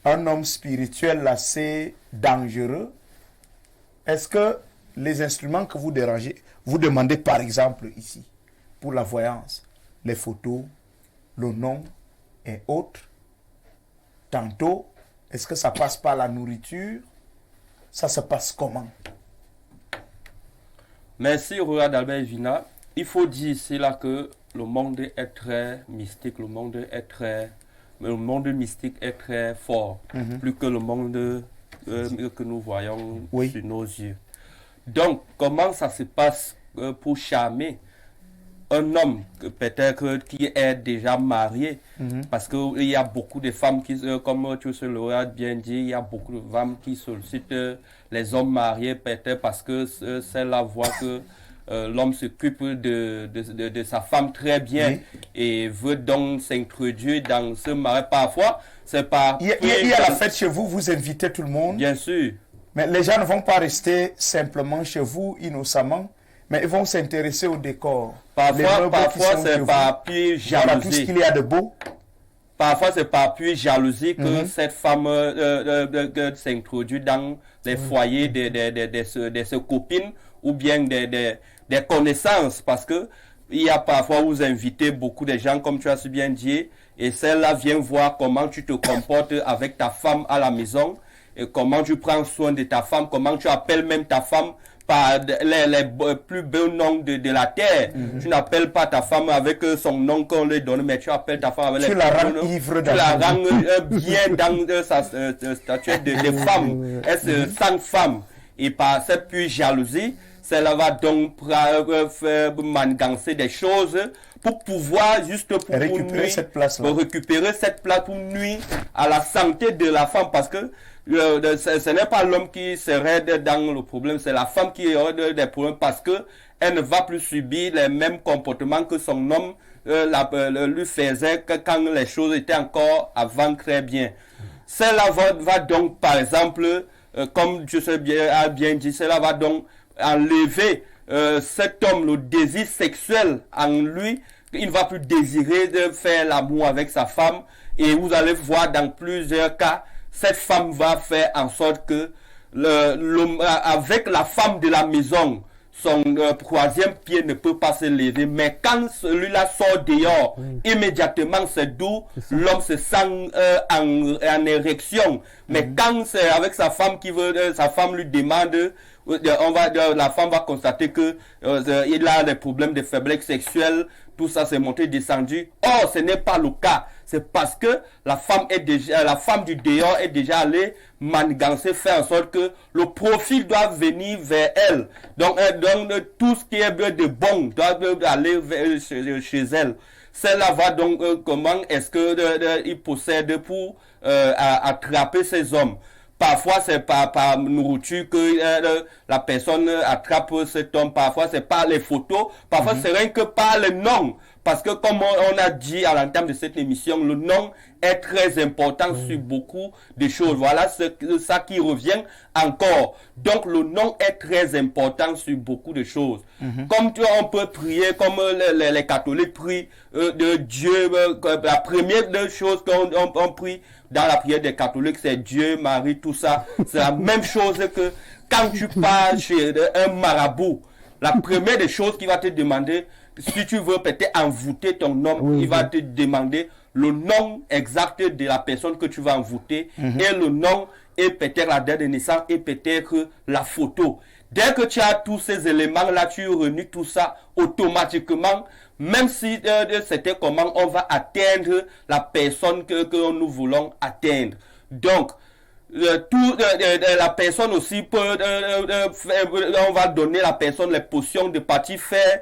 un homme spirituel assez dangereux. Est-ce que les instruments que vous demandez par exemple ici, pour la voyance, les photos, le nom et autres, tantôt, est-ce que ça passe par la nourriture? Ça se passe comment? Merci, Roi d'Albert Vina. Il faut dire ici là que le monde est très mystique, le monde mystique est très fort, plus que le monde que nous voyons sur nos yeux. Donc, comment ça se passe pour charmer un homme peut-être qui est déjà marié, parce qu'il y a beaucoup de femmes qui, comme tu l'auras bien dit, il y a beaucoup de femmes qui sollicitent les hommes mariés peut-être parce que c'est la voie que l'homme s'occupe de sa femme très bien et veut donc s'introduire dans ce mariage. Parfois, c'est pas... Il y a la fête chez vous, vous invitez tout le monde. Bien sûr. Mais les gens ne vont pas rester simplement chez vous, innocemment, mais ils vont s'intéresser au décor. Parfois c'est par pure jalousie. Voilà tout ce qu'il y a de beau. Parfois, c'est par pure jalousie que cette femme s'introduit dans les foyers de ses copines ou bien des connaissances. Parce que il y a parfois où vous invitez beaucoup de gens, comme tu as si bien dit, et celle-là vient voir comment tu te comportes avec ta femme à la maison, et comment tu prends soin de ta femme, comment tu appelles même ta femme par les plus beaux noms de la terre. Tu n'appelles pas ta femme avec son nom qu'on lui donne, mais tu appelles ta femme avec tu la rends ivre tu la rends bien dans sa statuette de femme. Elle se sent femme. Et par cette pure jalousie, cela va donc faire mangancer des choses pour pouvoir juste pour récupérer cette place-là. Pour récupérer cette place pour nuire à la santé de la femme, parce que ce n'est pas l'homme qui serait dans le problème, c'est la femme qui aurait des problèmes parce que elle ne va plus subir les mêmes comportements que son homme lui faisait quand les choses étaient encore avant très bien. Cela va donc, par exemple, comme je sais bien dit, cela va donc enlever cet homme, le désir sexuel en lui. Il ne va plus désirer de faire l'amour avec sa femme, et vous allez voir dans plusieurs cas, cette femme va faire en sorte que avec la femme de la maison, son troisième pied ne peut pas se lever. Mais quand celui-là sort dehors, immédiatement c'est d'où l'homme se sent en érection. Mais quand c'est avec sa femme qui veut, sa femme lui demande, la femme va constater que il a des problèmes de faiblesse sexuelle. Tout ça c'est monté, descendu. Or, ce n'est pas le cas. C'est parce que la femme du dehors est déjà allée manigancer, faire en sorte que le profil doit venir vers elle. Donc tout ce qui est de bon doit aller chez elle. Celle-là va donc, comment est-ce qu'il possède pour attraper ces hommes. Parfois, c'est par nourriture que la personne attrape cet homme. Parfois, c'est par les photos. Parfois, c'est rien que par le nom. Parce que comme on a dit à l'entame de cette émission, le nom est très important sur beaucoup de choses. Voilà ça qui revient encore. Donc, le nom est très important sur beaucoup de choses. Comme on peut prier, comme les catholiques prient de Dieu. La première des choses qu'on prie dans la prière des catholiques, c'est Dieu, Marie, tout ça. C'est la même chose que quand tu pars chez un marabout. La première des choses qu'il va te demander, si tu veux peut-être envoûter ton homme, il va te demander le nom exact de la personne que tu vas envoûter, et le nom, et peut-être la date de naissance, et peut-être la photo. Dès que tu as tous ces éléments-là, tu réunis tout ça automatiquement, même si c'était comment on va atteindre la personne que nous voulons atteindre. Donc, la personne aussi peut, on va donner la personne les potions de partie faire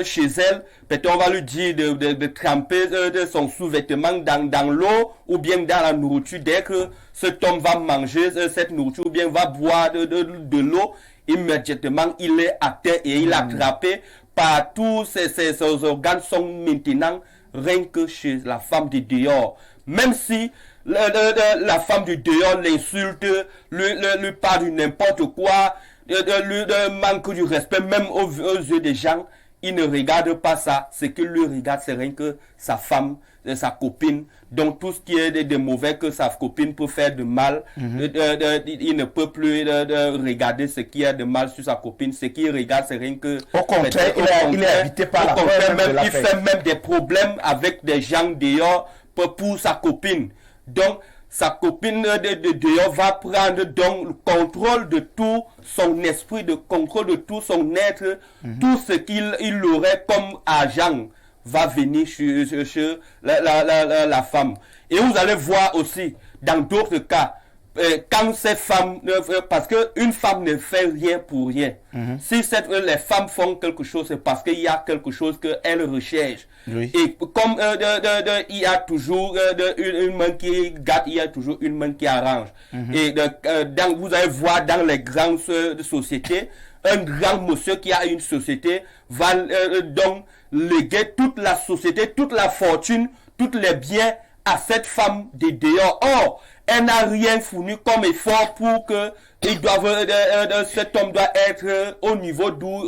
chez elle. Peut-être on va lui dire de tremper son sous-vêtement dans l'eau ou bien dans la nourriture. Dès que cet homme va manger cette nourriture ou bien va boire de l'eau, immédiatement il est atteint et il est attrapé par tous ses organes sont maintenant rien que chez la femme du dehors. Même si la femme du dehors l'insulte, lui parle de n'importe quoi, lui manque du respect, même aux yeux des gens, il ne regarde pas ça. Ce qu'il lui regarde, c'est rien que sa femme, sa copine. Donc tout ce qui est de mauvais que sa copine peut faire de mal, il ne peut plus regarder ce qui est de mal sur sa copine. Ce qu'il regarde, c'est rien que... Au contraire, il est habité par la peur de la il fait même des problèmes avec des gens dehors pour sa copine. Donc, sa copine de dehors va prendre donc le contrôle de tout son esprit, le contrôle de tout son être, tout ce qu'il aurait comme agent va venir chez la femme. Et vous allez voir aussi, dans d'autres cas, quand ces femmes, parce qu'une femme ne fait rien pour rien. Si les femmes font quelque chose, c'est parce qu'il y a quelque chose qu'elles recherchent. Oui. Et comme il y a toujours une main qui gâte, il y a toujours une main qui arrange. Et vous allez voir dans les grandes sociétés, un grand monsieur qui a une société va donc léguer toute la société, toute la fortune, tous les biens à cette femme de dehors. Or, elle n'a rien fourni comme effort pour que cet homme doit être au niveau d'où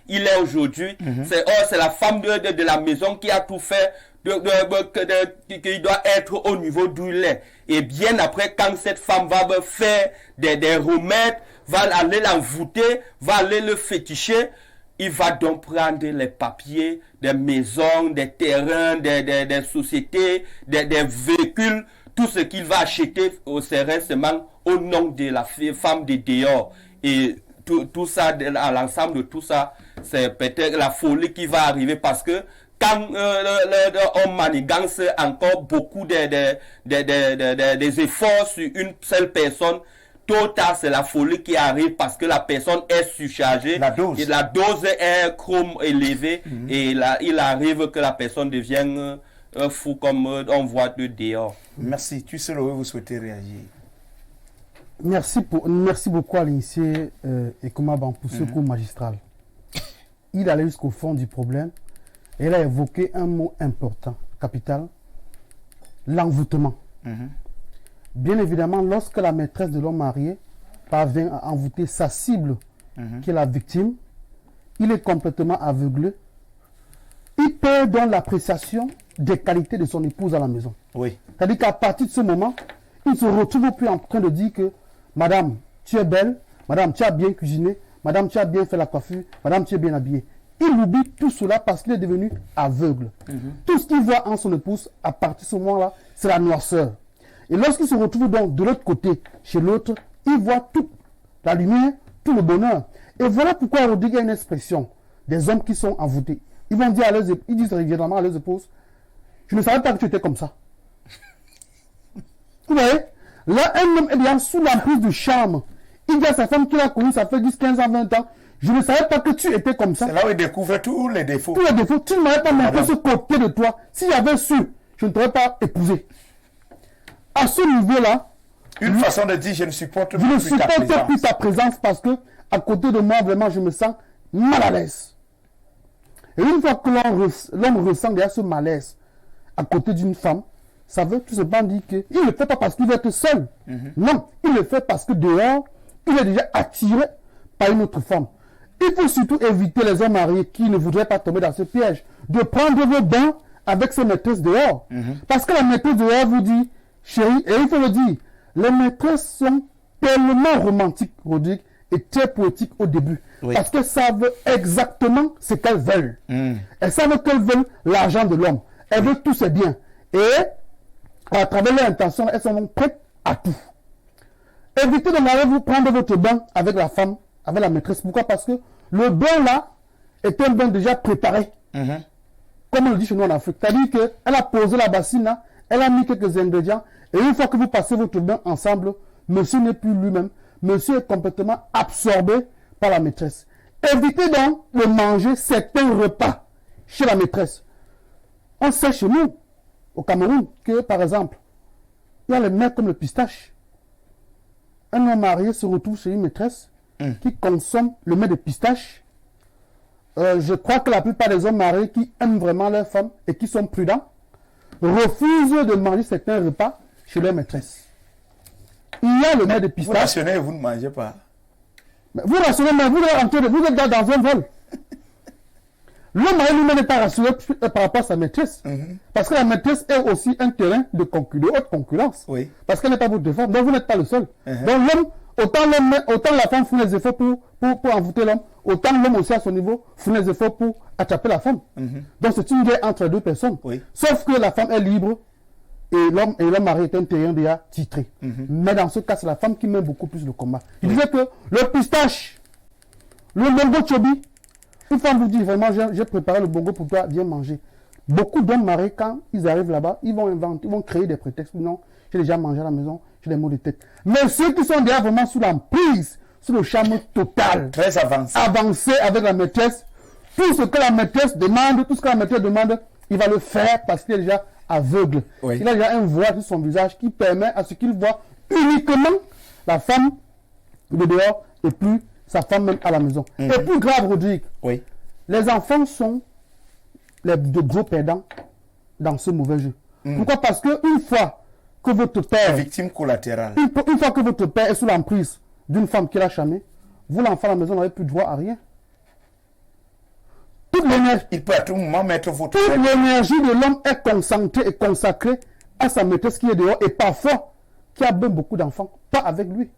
il est aujourd'hui. C'est la femme de la maison qui a tout fait, qui doit être au niveau d'où il est. Et bien après, quand cette femme va faire des remèdes, va aller l'envoûter, va aller le féticher, il va donc prendre les papiers, des maisons, des terrains, des sociétés, des véhicules, tout ce qu'il va acheter c'est récemment au nom de la femme de dehors. Et tout ça, à l'ensemble de tout ça, c'est peut-être la folie qui va arriver parce que quand on manigance encore beaucoup des efforts sur une seule personne, tôt ou tard, c'est la folie qui arrive parce que la personne est surchargée. Et la dose est élevée. Et là, il arrive que la personne devienne fou comme on voit de dehors. Merci. Tu sais, vous souhaitez réagir. Merci beaucoup à l'initié Ekomaban pour ce cours magistral. Il allait jusqu'au fond du problème et il a évoqué un mot important, capital, l'envoûtement. Bien évidemment, lorsque la maîtresse de l'homme marié parvient à envoûter sa cible, qui est la victime, il est complètement aveuglé. Il perd donc l'appréciation des qualités de son épouse à la maison. Oui. C'est-à-dire qu'à partir de ce moment, il ne se retrouve plus en train de dire que Madame, tu es belle, Madame, tu as bien cuisiné, Madame, tu as bien fait la coiffure, Madame, tu es bien habillée. Il oublie tout cela parce qu'il est devenu aveugle. Tout ce qu'il voit en son épouse, à partir de ce moment-là, c'est la noirceur. Et lorsqu'il se retrouve donc de l'autre côté, chez l'autre, il voit toute la lumière, tout le bonheur. Et voilà pourquoi Rodrigue a une expression des hommes qui sont envoûtés. Ils vont dire ils disent régulièrement à leurs épouses, je ne savais pas que tu étais comme ça. Vous voyez, là, un homme est bien sous l'emprise du charme. Il dit à sa femme qu'il a connue, ça fait 10, 15 ans, 20 ans, je ne savais pas que tu étais comme ça. C'est là où il découvre tous les défauts. Tous les défauts. Tu ne m'avais pas montré ce côté de toi. Si j'avais su, je ne t'aurais pas épousé. À ce niveau-là, une façon de dire je ne supporte plus ta présence parce que à côté de moi, vraiment, je me sens mal à l'aise. Et une fois que l'homme ressent déjà ce malaise à côté d'une femme, ça veut tout simplement dire qu'il ne le fait pas parce qu'il veut être seul. Non, il le fait parce que dehors, il est déjà attiré par une autre femme. Il faut surtout éviter les hommes mariés qui ne voudraient pas tomber dans ce piège, de prendre vos bains avec ses maîtresses dehors. Parce que la maîtresse dehors vous dit, chérie, et il faut le dire, les maîtresses sont tellement romantiques, Rodrigue, et très poétiques au début. Oui. Parce qu'elles savent exactement ce qu'elles veulent. Elles savent qu'elles veulent l'argent de l'homme. Elles veulent tous ses biens. Et à travers leur intention, elles sont donc prêtes à tout. Évitez de m'aller vous prendre votre bain avec la femme, avec la maîtresse. Pourquoi? Parce que le bain là est un bain déjà préparé. Comme on le dit chez nous en Afrique. C'est-à-dire qu'elle a posé la bassine là, elle a mis quelques ingrédients. Et une fois que vous passez votre bain ensemble, monsieur n'est plus lui-même. Monsieur est complètement absorbé par la maîtresse. Évitez donc de manger certains repas chez la maîtresse. On sait chez nous, au Cameroun, que par exemple, il y a les mets comme le pistache. Un homme marié se retrouve chez une maîtresse qui consomme le mets de pistache. Je crois que la plupart des hommes mariés qui aiment vraiment leur femme et qui sont prudents refusent de manger certains repas chez leur maîtresse. Il y a le mets de pistache. Vous rationnez et vous ne mangez pas. Mais vous rationnez, mais vous êtes dans un vol. L'homme marié lui-même n'est pas rassuré par rapport à sa maîtresse. Parce que la maîtresse est aussi un terrain de haute concurrence. Oui. Parce qu'elle n'est pas votre femme, donc vous n'êtes pas le seul. Donc l'homme, autant la femme fait les efforts pour envoûter l'homme, autant l'homme aussi à son niveau fait les efforts pour attraper la femme. Donc c'est une guerre entre les deux personnes. Oui. Sauf que la femme est libre et l'homme marié est un terrain déjà titré. Mais dans ce cas, c'est la femme qui mène beaucoup plus le combat. Il disait que le pistache, le bongo chobi, une femme vous dit vraiment, j'ai préparé le bongo pour toi, viens manger. Beaucoup d'hommes mariés, quand ils arrivent là-bas, ils vont inventer, ils vont créer des prétextes. Non, j'ai déjà mangé à la maison, j'ai des maux de tête. Mais ceux qui sont déjà vraiment sous l'emprise, sous le charme total, Très avancé. avancé avec la maîtresse, tout ce que la maîtresse demande, tout ce que la maîtresse demande, il va le faire parce qu'il est déjà aveugle. Oui. Il a déjà un voile sur son visage qui permet à ce qu'il voit uniquement la femme de dehors et plus sa femme même à la maison. Et plus grave, Rodrigue, Oui. les enfants sont de gros perdants dans ce mauvais jeu. Pourquoi? Parce qu'une fois que votre père, Victime collatérale. une fois que votre père est sous l'emprise d'une femme qui l'a chamé, vous, l'enfant à la maison, n'avez plus droit à rien. Toute Il peut à tout moment mettre votre toute l'énergie de l'homme est concentrée et consacrée à sa maîtresse qui est dehors et parfois qui a même beaucoup d'enfants, pas avec lui.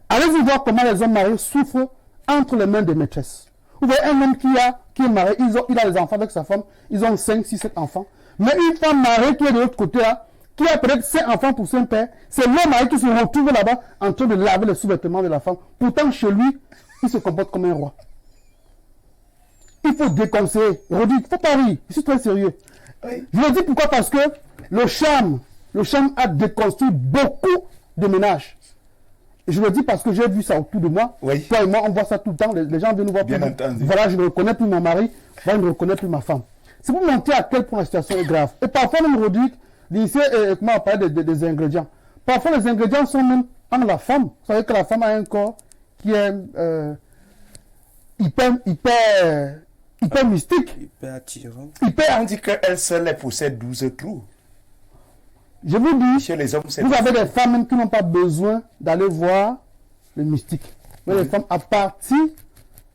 Allez-y voir comment les hommes mariés souffrent entre les mains des maîtresses. Vous voyez un homme qui est marié, il a des enfants avec sa femme, ils ont 5, 6, 7 enfants. Mais une femme mariée qui est de l'autre côté là, qui a peut-être 5 enfants pour son père, c'est l'homme marié qui se retrouve là-bas en train de laver les sous-vêtements de la femme. Pourtant, chez lui, il se comporte comme un roi. Il faut déconseiller. Rodrigue, il ne faut pas rire. Je suis très sérieux. Oui. Je le dis pourquoi? Parce que le charme a déconstruit beaucoup de ménages. Et je le dis parce que j'ai vu ça autour de moi. Oui. Toi et moi, on voit ça tout le temps. Les gens viennent nous voir. Bien entendu. Voilà, je ne reconnais plus mon mari. Voilà, je ne reconnais plus ma femme. C'est pour montrer à quel point la situation est grave. Et parfois, même Rodrigue, ici, comment on parle des ingrédients. Parfois, les ingrédients sont même en la femme. Vous savez que la femme a un corps qui est hyper mystique. Hyper attirant. Hyper. On dit qu'elle seule elle possède 12 trous. Je vous dis, Chez les hommes, c'est vous avez des femmes même qui n'ont pas besoin d'aller voir le mystique. Mais les femmes, à partir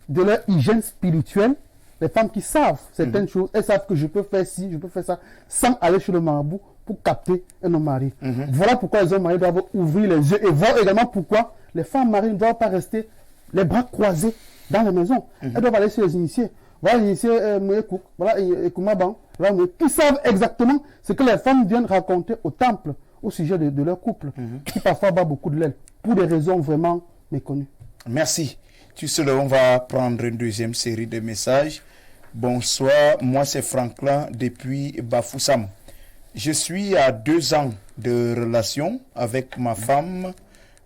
de leur hygiène spirituelle, les femmes qui savent certaines choses, elles savent que je peux faire ci, je peux faire ça, sans aller chez le marabout pour capter un homme marié. Voilà pourquoi les hommes mariés doivent ouvrir les yeux et voir également pourquoi les femmes mariées ne doivent pas rester les bras croisés dans la maison. Elles doivent aller chez les initiés. Voilà l'initié Mouekouk, voilà Ekoumaban, voilà qui savent exactement ce que les femmes viennent raconter au temple au sujet de leur couple, qui parfois bat beaucoup de l'aile, pour des raisons vraiment méconnues. Merci. Tu sais, on va prendre une deuxième série de messages. Bonsoir, moi c'est Franklin depuis Bafoussam. Je suis à 2 ans de relation avec ma femme,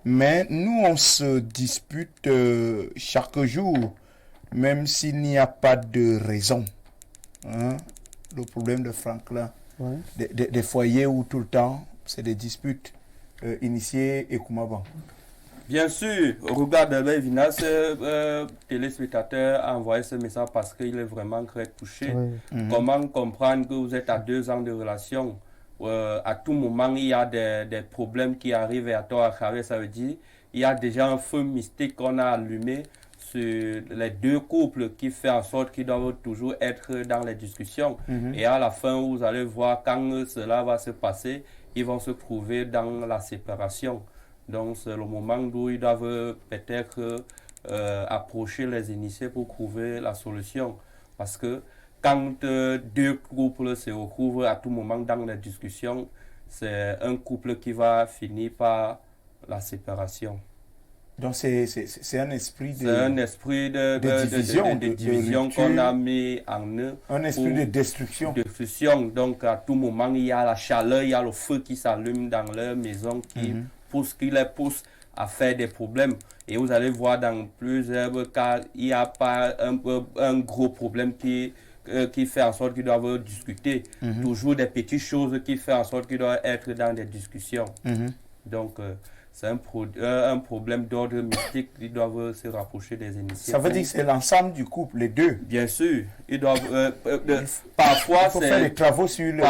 mais nous on se dispute chaque jour, même s'il n'y a pas de raison. Hein? Le problème de Franklin, Ouais. des foyers où tout le temps c'est des disputes initiées et Koumaban. Bien sûr, regarde, Vinas, téléspectateur, a envoyé ce message parce qu'il est vraiment très touché. Ouais. Comment comprendre que vous êtes à 2 ans de relation? À tout moment, il y a des problèmes qui arrivent à toi à travers, ça veut dire il y a déjà un feu mystique qu'on a allumé sur les 2 couples qui fait en sorte qu'ils doivent toujours être dans les discussions. Et à la fin, vous allez voir quand cela va se passer, ils vont se trouver dans la séparation. Donc c'est le moment où ils doivent peut-être approcher les initiés pour trouver la solution. Parce que quand 2 couples se retrouvent à tout moment dans les discussions, c'est un couple qui va finir par la séparation. Donc c'est un esprit C'est un esprit de division qu'on a mis en eux. Un esprit de destruction. De fusion. Donc à tout moment, il y a la chaleur, il y a le feu qui s'allume dans leur maison qui les pousse à faire des problèmes. Et vous allez voir dans plusieurs cas, il n'y a pas un gros problème qui fait en sorte qu'ils doivent discuter. Toujours des petites choses qui font en sorte qu'ils doivent être dans des discussions. Donc c'est un problème d'ordre mystique. Ils doivent se rapprocher des initiés. Ça veut dire que c'est l'ensemble du couple, les deux. Bien sûr. Ils doivent parfois il faut faire des travaux sur le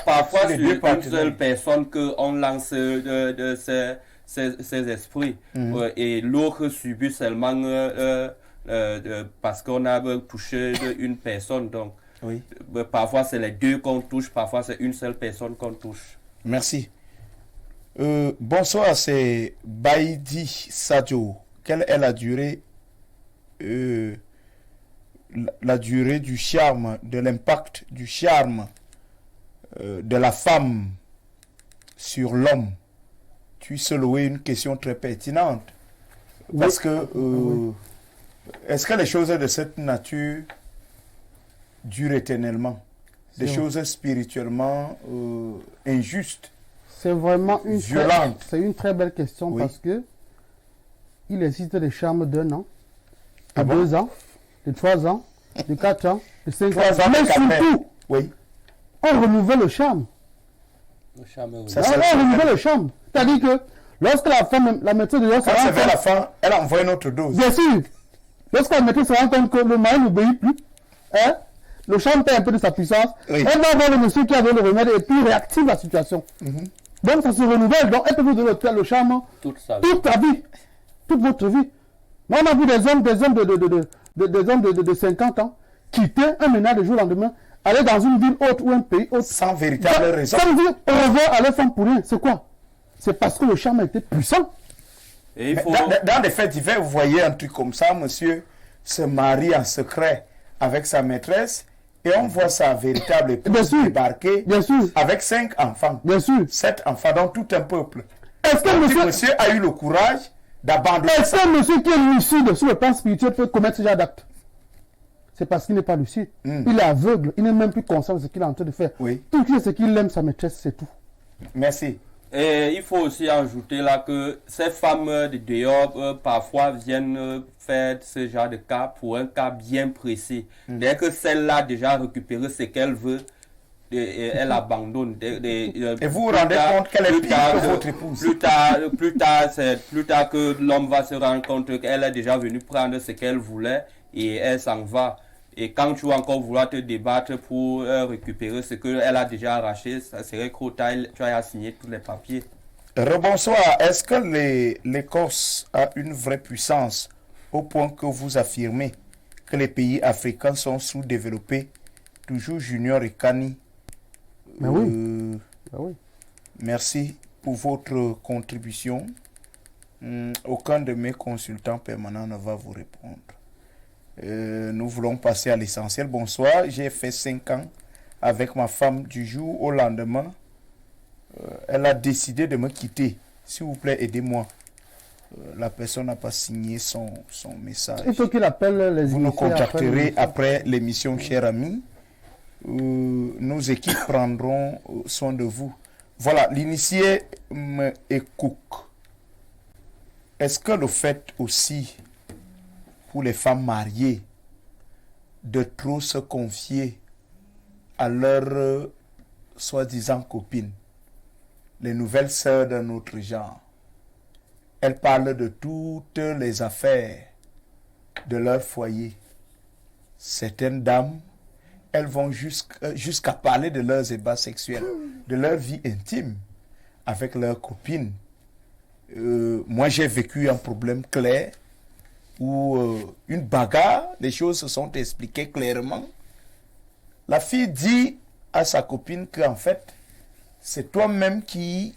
parfois sur les sur deux une partenaires. seule personne qu'on lance ces esprits. Et l'autre subit seulement parce qu'on a touché une personne. Donc Oui. Parfois c'est les 2 qu'on touche, parfois c'est une seule personne qu'on touche. Merci. Bonsoir, c'est Baïdi Sadio. Quelle est la durée du charme, de l'impact du charme de la femme sur l'homme? Tu soulèves une question très pertinente. Parce que est-ce que les choses de cette nature durent éternellement. Des choses spirituellement injustes. C'est vraiment violentes. C'est une très belle question parce que il existe des charmes d'1 an, de 2 ans, de 3 ans, de 4 ans, de 5 ans. Mais surtout, on renouvelle le charme. On renouvelle le charme. C'est-à-dire que lorsque la femme, la maîtresse de l'homme, c'est vers la fin, elle envoie une autre dose. Bien sûr. Lorsque la maîtresse se rend compte que le mari n'obéit plus, le charme perd un peu de sa puissance, elle va voir le monsieur qui a donné le remède et puis réactive la situation. Donc ça se renouvelle. Donc elle peut vous donner le charme toute sa vie, toute votre vie. Mais on a vu des hommes de 50 ans quitter un ménage le jour au lendemain, aller dans une ville haute ou un pays haute. Sans véritable raison. Sans dire au revoir à leur femme pour rien. C'est quoi? C'est parce que le charme a été puissant. Et dans des faits divers, vous voyez un truc comme ça, monsieur se marie en secret avec sa maîtresse et on voit sa véritable épouse débarquer avec 5 enfants. 7 enfants, donc tout un peuple. Est-ce que monsieur a eu le courage d'abandonner? Est-ce que monsieur qui est lucide sur le plan spirituel peut commettre ce genre d'acte? C'est parce qu'il n'est pas lucide. Il est aveugle, il n'est même plus conscient de ce qu'il est en train de faire. Tout ce qu'il aime sa maîtresse, c'est tout. Merci. Et il faut aussi ajouter là que ces femmes de dehors parfois viennent faire ce genre de cas pour un cas bien précis. Dès que celle-là a déjà récupéré ce qu'elle veut, elle abandonne. Et vous vous rendez compte qu'elle est pire que votre épouse. Plus tard que l'homme va se rendre compte qu'elle est déjà venue prendre ce qu'elle voulait et elle s'en va. Et quand tu vas encore vouloir te débattre pour récupérer ce qu'elle a déjà arraché, ça serait trop tard, tu as signé tous les papiers. Rebonsoir. Est-ce que l'Écosse a une vraie puissance au point que vous affirmez que les pays africains sont sous-développés? Toujours Junior et Kani. Oui. Merci pour votre contribution. Aucun de mes consultants permanents ne va vous répondre. Nous voulons passer à l'essentiel. Bonsoir, j'ai fait 5 ans avec ma femme. Du jour au lendemain, elle a décidé de me quitter. S'il vous plaît, aidez-moi. La personne n'a pas signé son message. Il faut qu'il appelle les Vous nous contacterez après l'émission, cher ami. Nos équipes prendront soin de vous. Voilà, l'initié Mekouk. Est-ce que le fait aussi pour les femmes mariées de trop se confier à leurs soi-disant copines, les nouvelles sœurs de notre genre, elles parlent de toutes les affaires de leur foyer. Certaines dames, elles vont jusqu'à parler de leurs ébats sexuels, de leur vie intime avec leurs copines. Moi, j'ai vécu un problème clair où une bagarre, les choses se sont expliquées clairement. La fille dit à sa copine qu'en fait, c'est toi-même qui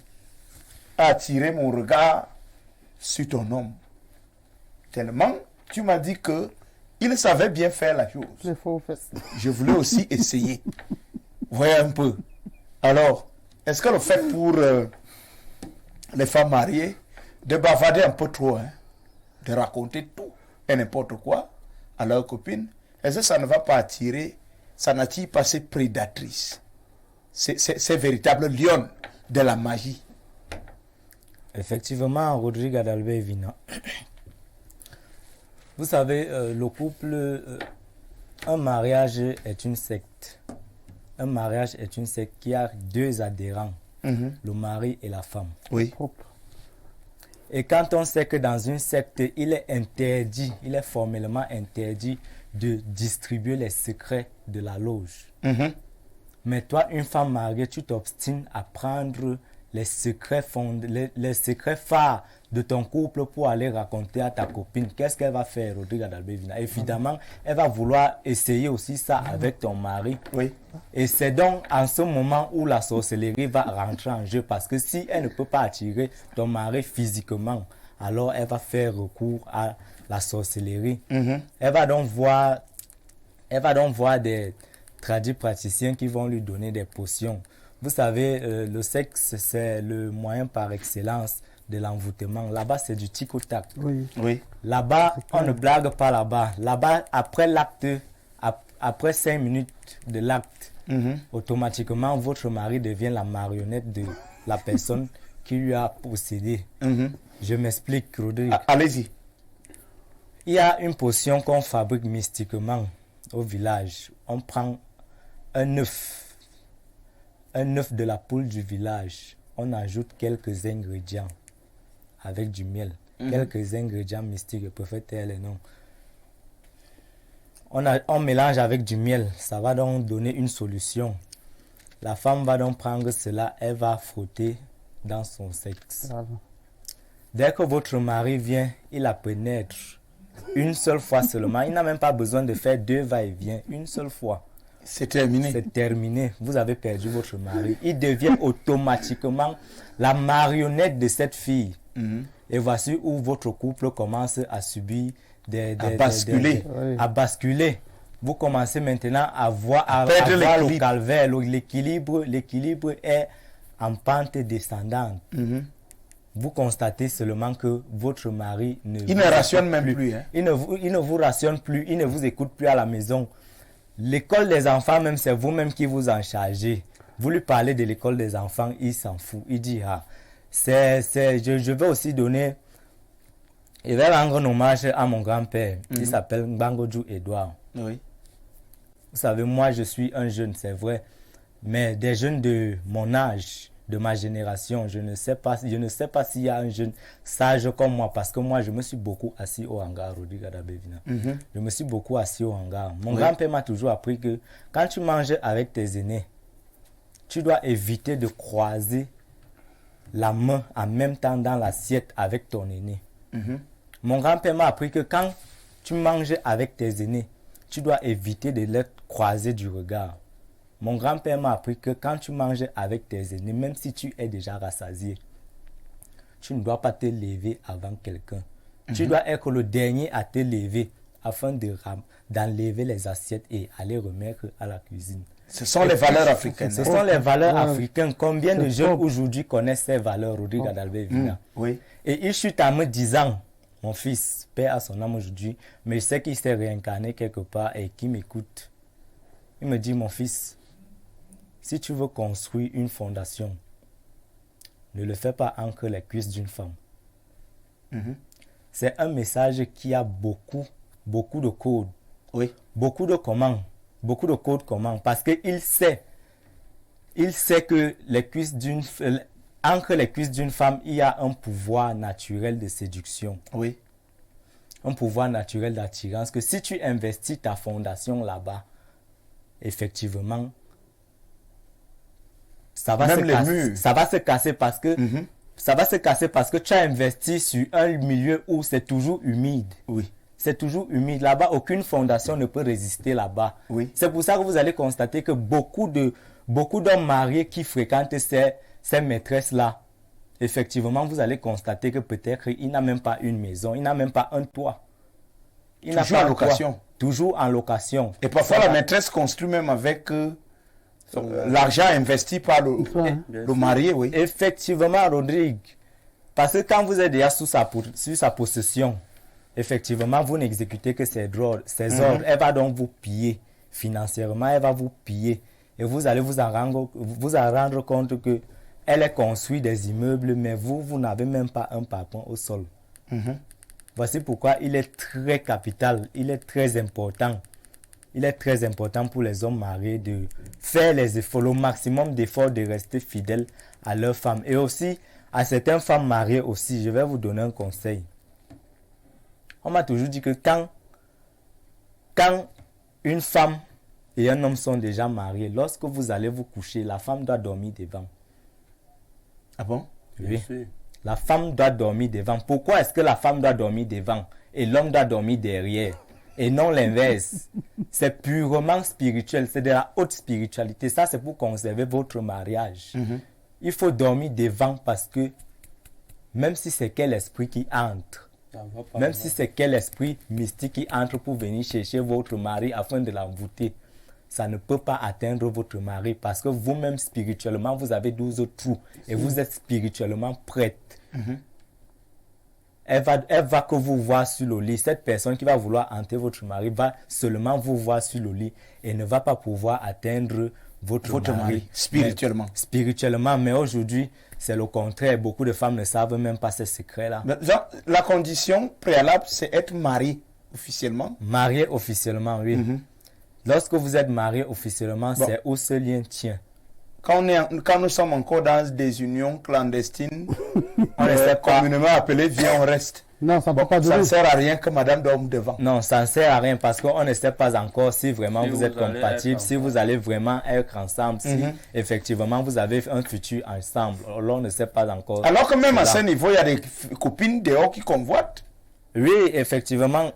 as attiré mon regard sur ton homme. Tellement, tu m'as dit que il savait bien faire la chose. Je voulais aussi essayer. Voyez un peu. Alors, est-ce que le fait pour les femmes mariées de bavarder un peu trop, de raconter tout et n'importe quoi à leurs copines, est-ce que ça ne va pas attirer, ça n'attire pas ces prédatrices, ces véritables lionnes de la magie? Effectivement, Rodrigue Adalbert Vina. Vous savez, le couple, un mariage est une secte. Un mariage est une secte qui a 2 adhérents, le mari et la femme. Oui. Et quand on sait que dans une secte, il est formellement interdit de distribuer les secrets de la loge. Mais toi, une femme mariée, tu t'obstines à prendre les secrets phares de ton couple pour aller raconter à ta copine. Qu'est-ce qu'elle va faire, Rodrigue Adalbert-Vina? Évidemment, elle va vouloir essayer aussi ça avec ton mari. Oui. Et c'est donc en ce moment où la sorcellerie va rentrer en jeu, parce que si elle ne peut pas attirer ton mari physiquement, alors elle va faire recours à la sorcellerie. Elle va donc voir des praticiens qui vont lui donner des potions. Vous savez, le sexe, c'est le moyen par excellence de l'envoûtement. Là-bas, c'est du tic au tac. Oui. Là-bas, on ne blague pas là-bas. Là-bas, après l'acte, après 5 minutes de l'acte, automatiquement, votre mari devient la marionnette de la personne qui lui a possédé. Je m'explique, Rodrigue. Allez-y. Il y a une potion qu'on fabrique mystiquement au village. On prend un œuf de la poule du village. On ajoute quelques ingrédients avec du miel. Quelques ingrédients mystiques, peut-être les noms. On mélange avec du miel. Ça va donc donner une solution. La femme va donc prendre cela. Elle va frotter dans son sexe. Bravo. Dès que votre mari vient, il la pénètre. Une seule fois seulement. Il n'a même pas besoin de faire 2 va-et-vient. Une seule fois. C'est terminé. C'est terminé. Vous avez perdu votre mari. Il devient automatiquement la marionnette de cette fille. Et voici où votre couple commence à subir à basculer. Vous commencez maintenant à voir le calvaire. L'équilibre est en pente descendante. Vous constatez seulement que votre mari il ne rationne même plus. Hein? Il ne vous rationne plus, il ne vous écoute plus à la maison. L'école des enfants, même c'est vous-même qui vous en chargez. Vous lui parlez de l'école des enfants, il s'en fout. Il dit, je vais aussi donner, je vais rendre un hommage à mon grand-père. Il s'appelle Mbangodjou Edouard. Oui. Vous savez, moi je suis un jeune, c'est vrai. Mais des jeunes de mon âge, de ma génération, je ne sais pas s'il y a un jeune sage comme moi, parce que moi je me suis beaucoup assis au hangar, Rodrigue Adabevina. Je me suis beaucoup assis au hangar. Mon grand-père m'a toujours appris que quand tu manges avec tes aînés, tu dois éviter de croiser la main en même temps dans l'assiette avec ton aîné. Mon grand-père m'a appris que quand tu manges avec tes aînés, tu dois éviter de les croiser du regard. Mon grand-père m'a appris que quand tu manges avec tes aînés, même si tu es déjà rassasié, tu ne dois pas te lever avant quelqu'un. Tu dois être le dernier à te lever afin d'enlever les assiettes et aller remettre à la cuisine. Ce sont les valeurs africaines. Ce sont les valeurs africaines. Combien de jeunes aujourd'hui connaissent ces valeurs, Rodrigue Adalbevina? Oui. Et il chute en me disant, mon fils, paix à son âme aujourd'hui, mais je sais qu'il s'est réincarné quelque part et qu'il m'écoute. Il me dit, mon fils, si tu veux construire une fondation, ne le fais pas entre les cuisses d'une femme. C'est un message qui a beaucoup de codes. Oui. Beaucoup de codes communs. Parce qu'il sait que entre les cuisses d'une femme, il y a un pouvoir naturel de séduction. Oui. Un pouvoir naturel d'attirance. Que si tu investis ta fondation là-bas, effectivement, ça va se casser parce que tu as investi sur un milieu où c'est toujours humide. Oui. C'est toujours humide. Là-bas, aucune fondation ne peut résister là-bas. Oui. C'est pour ça que vous allez constater que beaucoup d'hommes mariés qui fréquentent ces maîtresses-là, effectivement, vous allez constater que peut-être il n'a même pas une maison, il n'a même pas un toit. Toujours en location. Toujours en location. Et parfois, la maîtresse construit même avec l'argent investi par le marié, oui. Effectivement, Rodrigue. Parce que quand vous êtes déjà sous sa possession, effectivement, vous n'exécutez que ses ordres. Elle va donc vous piller financièrement, elle va vous piller. Et vous allez vous en rendre compte que elle est construite des immeubles, mais vous n'avez même pas un parpaing au sol. Voici pourquoi il est très capital, il est très important. Il est très important pour les hommes mariés de faire les efforts, le maximum d'efforts de rester fidèles à leur femme. Et aussi, à certaines femmes mariées aussi, je vais vous donner un conseil. On m'a toujours dit que quand une femme et un homme sont déjà mariés, lorsque vous allez vous coucher, la femme doit dormir devant. Ah bon? Oui. La femme doit dormir devant. Pourquoi est-ce que la femme doit dormir devant et l'homme doit dormir derrière? Et non l'inverse. C'est purement spirituel. C'est de la haute spiritualité. Ça, c'est pour conserver votre mariage. Il faut dormir devant parce que même si c'est quel esprit qui entre, même si c'est quel esprit mystique qui entre pour venir chercher votre mari afin de l'envoûter, ça ne peut pas atteindre votre mari parce que vous-même spirituellement, vous avez 12 trous et vous êtes spirituellement prête. elle va que vous voir sur le lit. Cette personne qui va vouloir hanter votre mari va seulement vous voir sur le lit et ne va pas pouvoir atteindre votre mari spirituellement. Spirituellement, mais aujourd'hui, c'est le contraire. Beaucoup de femmes ne savent même pas ces secrets-là. La condition préalable, c'est être marié officiellement. Marié officiellement, oui. Lorsque vous êtes marié officiellement, c'est où ce lien tient. Quand nous sommes encore dans des unions clandestines, on est communément appelé viens, on reste. Non, ça ne ça ne sert à rien que madame dorme devant. Non, ça ne sert à rien parce qu'on ne sait pas encore si vraiment vous êtes compatibles, si vous allez vraiment être ensemble, si effectivement vous avez un futur ensemble. On ne sait pas encore. Alors que même à ce niveau, il y a des copines dehors qui convoitent. Oui, effectivement.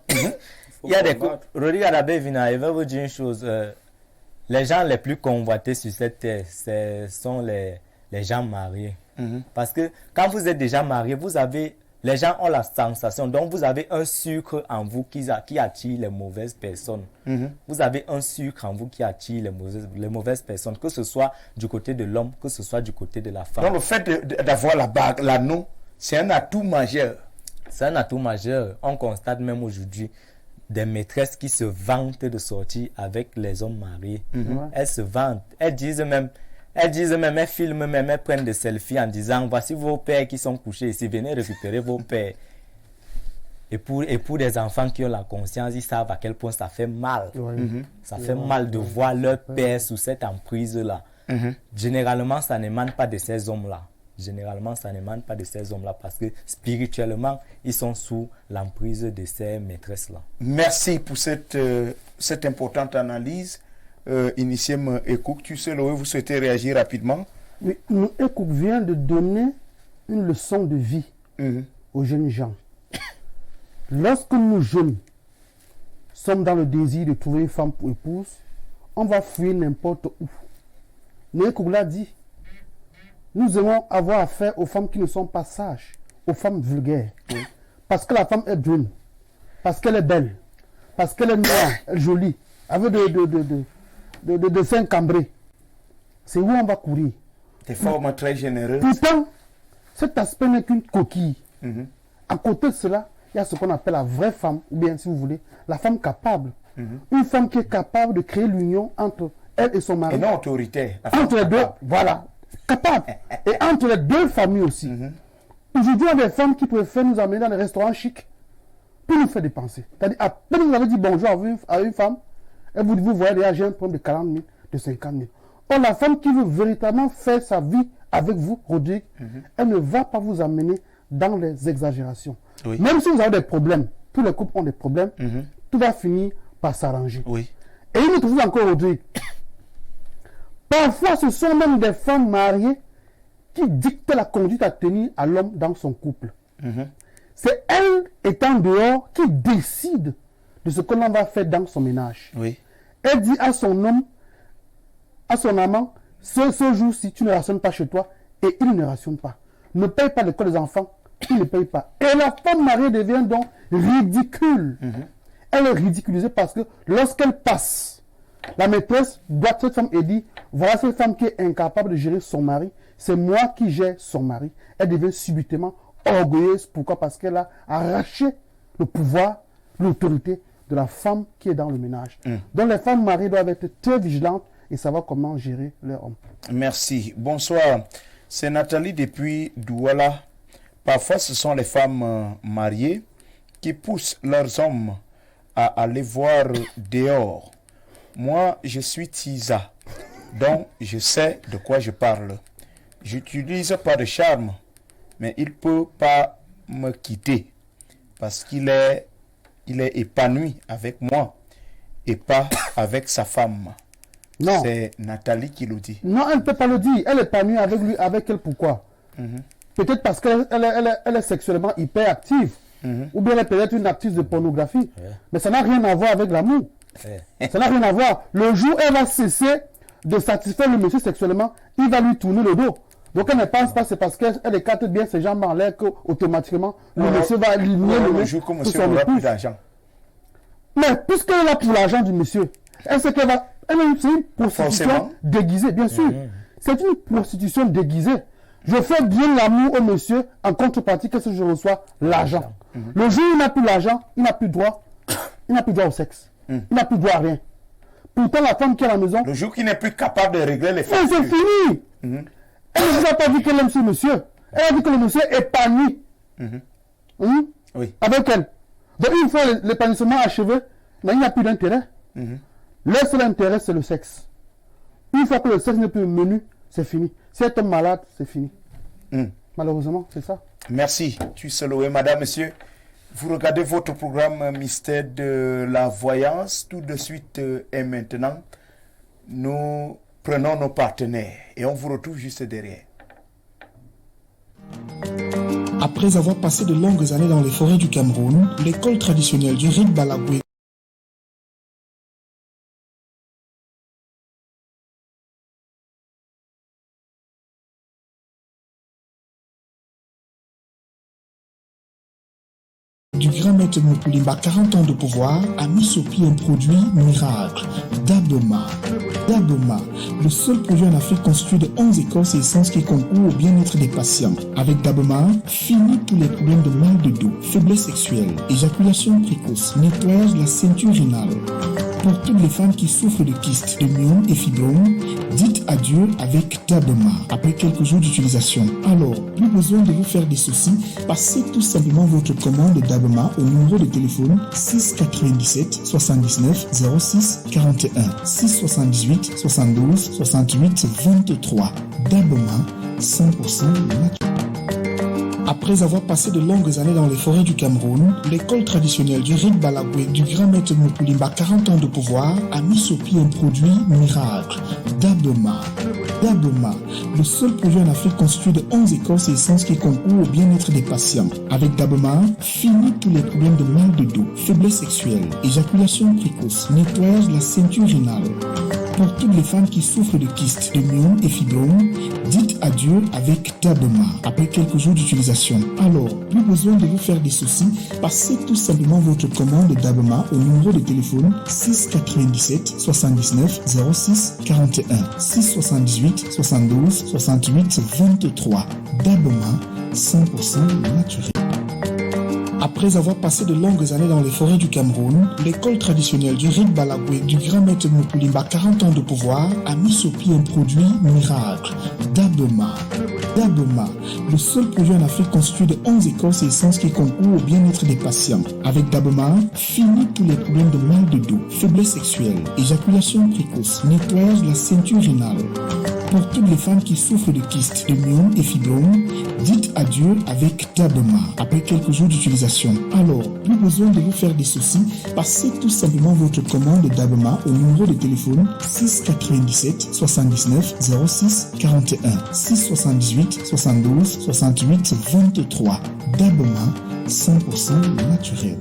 Il y a des couples. Rodrigue Adabé Vina, il va vous dire une chose. Les gens les plus convoités sur cette terre, ce sont les gens mariés. Parce que quand vous êtes déjà marié, les gens ont la sensation, donc vous avez un sucre en vous qui attire les mauvaises personnes. Vous avez un sucre en vous qui attire les mauvaises personnes, que ce soit du côté de l'homme, que ce soit du côté de la femme. Donc le fait d'avoir la bague, l'anneau, c'est un atout majeur. C'est un atout majeur. On constate même aujourd'hui des maîtresses qui se vantent de sortir avec les hommes mariés. Elles se vantent. Elles filment même, elles prennent des selfies en disant voici vos pères qui sont couchés ici, venez récupérer vos pères. Et pour des enfants qui ont la conscience, ils savent à quel point ça fait mal. Ça fait mal de voir leur père sous cette emprise-là. Généralement, ça n'émane pas de ces hommes-là. Parce que spirituellement, ils sont sous l'emprise de ces maîtresses-là. Merci pour cette importante analyse. Initiem Ekouk, tu sais, Loé, vous souhaitez réagir rapidement? Oui, Ekouk vient de donner une leçon de vie aux jeunes gens. Lorsque nous jeunes sommes dans le désir de trouver une femme pour épouse, on va fouiller n'importe où. Mais Ekouk l'a dit. Nous aimons avoir affaire aux femmes qui ne sont pas sages, aux femmes vulgaires. Parce que la femme est brune, parce qu'elle est belle, parce qu'elle est noire, elle est jolie, avec de seins cambrés. C'est où on va courir. Des formes très généreuses. Pourtant, cet aspect n'est qu'une coquille. À côté de cela, il y a ce qu'on appelle la vraie femme, ou bien si vous voulez, la femme capable. Une femme qui est capable de créer l'union entre elle et son mari. Et non autoritaire. Entre les deux, voilà. Capable. Et entre les deux familles aussi. Aujourd'hui, il y a des femmes qui préfèrent nous amener dans les restaurants chics pour nous faire dépenser. C'est-à-dire, à peine vous avez dit bonjour à une femme, et vous voyez déjà, j'ai un problème de 40 000, de 50 000. Or, la femme qui veut véritablement faire sa vie avec vous, Rodrigue, elle ne va pas vous amener dans les exagérations. Même si vous avez des problèmes, tous les couples ont des problèmes, tout va finir par s'arranger. Et il nous trouve encore, Rodrigue. Parfois, ce sont même des femmes mariées qui dictent la conduite à tenir à l'homme dans son couple. C'est elle, étant dehors, qui décide de ce que l'on va faire dans son ménage. Elle dit à son homme, à son amant, ce jour-ci, tu ne rationnes pas chez toi, et il ne rationne pas. Ne paye pas l'école des enfants, il ne paye pas. Et la femme mariée devient donc ridicule. Elle est ridiculisée parce que lorsqu'elle passe, la maîtresse doit cette femme et dit, voilà cette femme qui est incapable de gérer son mari, c'est moi qui gère son mari. Elle devient subitement orgueilleuse. Pourquoi? Parce qu'elle a arraché le pouvoir, l'autorité de la femme qui est dans le ménage. Donc les femmes mariées doivent être très vigilantes et savoir comment gérer leur homme. Merci. Bonsoir. C'est Nathalie depuis Douala. Parfois, ce sont les femmes mariées qui poussent leurs hommes à aller voir dehors. Moi, je suis Tisa, donc je sais de quoi je parle. J'utilise pas de charme, mais il ne peut pas me quitter parce qu'il est épanoui avec moi et pas avec sa femme. Non. C'est Nathalie qui le dit. Non, elle ne peut pas le dire. Elle est épanouie avec lui, avec elle. Pourquoi? Peut-être parce qu'elle est sexuellement hyper active. Ou bien elle est peut-être une actrice de pornographie. Mais ça n'a rien à voir avec l'amour. Ça n'a rien à voir. Le jour où elle va cesser de satisfaire le monsieur sexuellement, il va lui tourner le dos. Donc elle ne pense pas c'est parce qu'elle écarte bien ses jambes en l'air qu'automatiquement le monsieur va aligner le jour que monsieur aura plus d'argent. Mais puisqu'elle est là pour l'argent du monsieur, elle sait qu'elle va... C'est une prostitution déguisée, bien sûr. C'est une prostitution déguisée. Je fais bien l'amour au monsieur, en contrepartie, qu'est-ce que je reçois? L'argent. Le jour où il n'a plus l'argent, il n'a plus droit. Il n'a plus droit au sexe. Il n'a plus droit à rien. Pourtant, la femme qui est à la maison... Le jour qu'il n'est plus capable de régler les Mais factures. c'est fini. Elle ne vous a pas dit qu'elle aime ce monsieur. Elle a dit que le monsieur est épanoui. Oui. Avec elle. Donc, une fois l'épanouissement achevé, mais il n'y a plus d'intérêt. Le seul intérêt, c'est le sexe. Une fois que le sexe n'est plus menu, c'est fini. Si elle tombe malade, c'est fini. Malheureusement, c'est ça. Merci. Tu sais, madame, monsieur. Vous regardez votre programme Mystère de la Voyance. Tout de suite et maintenant, nous prenons nos partenaires et on vous retrouve juste derrière. Après avoir passé de longues années dans les forêts du Cameroun, l'école traditionnelle du Rig Balagwe du grand maître Moukulimba, 40 ans de pouvoir, a mis sur pied un produit miracle, Daboma. Daboma, le seul produit en Afrique constitué de 11 écorces et essences qui concourent au bien-être des patients. Avec Daboma, fini tous les problèmes de mal de dos, faiblesse sexuelle, éjaculation précoce, nettoyage de la ceinture rénale. Pour toutes les femmes qui souffrent de kystes, de myomes et fibromes, dites adieu avec Daboma après quelques jours d'utilisation. Alors, plus besoin de vous faire des soucis, passez tout simplement votre commande Daboma au numéro de téléphone 6 97 79 06 41 6 78 72 68 23. Daboma 100% naturel. Après avoir passé de longues années dans les forêts du Cameroun, l'école traditionnelle du Rig Balagwe du grand maître Moukulimba, 40 ans de pouvoir, a mis sur pied un produit miracle, Daboma. Daboma, le seul produit en Afrique constitué de 11 écorces et essences qui concourent au bien-être des patients. Avec Daboma, fini tous les problèmes de mal de dos, faiblesse sexuelle, éjaculation précoce, nettoyage de la ceinture rénale. Pour toutes les femmes qui souffrent de kystes, de myomes et fibromes, dites adieu avec Daboma après quelques jours d'utilisation. Alors, plus besoin de vous faire des soucis, passez tout simplement votre commande Daboma au numéro de téléphone 6 97 79 06 41 6 78 72 68 23. Daboma 100% naturel. Après avoir passé de longues années dans les forêts du Cameroun, l'école traditionnelle du Rig Balagwe du grand maître Moukulimba, 40 ans de pouvoir, a mis sur pied un produit miracle, Daboma. Daboma, le seul produit en Afrique constitué de 11 écorces et essences qui concourent au bien-être des patients. Avec Daboma, fini tous les problèmes de mal de dos, faiblesse sexuelle, éjaculation précoce, nettoyage de la ceinture rénale. Pour toutes les femmes qui souffrent de kystes, de myomes et fibromes, dites adieu avec Daboma après quelques jours d'utilisation. Alors, plus besoin de vous faire des soucis, passez tout simplement votre commande Daboma au numéro de téléphone 6 97 79 06 41 6 78 72 68 23. Daboma 100% naturel.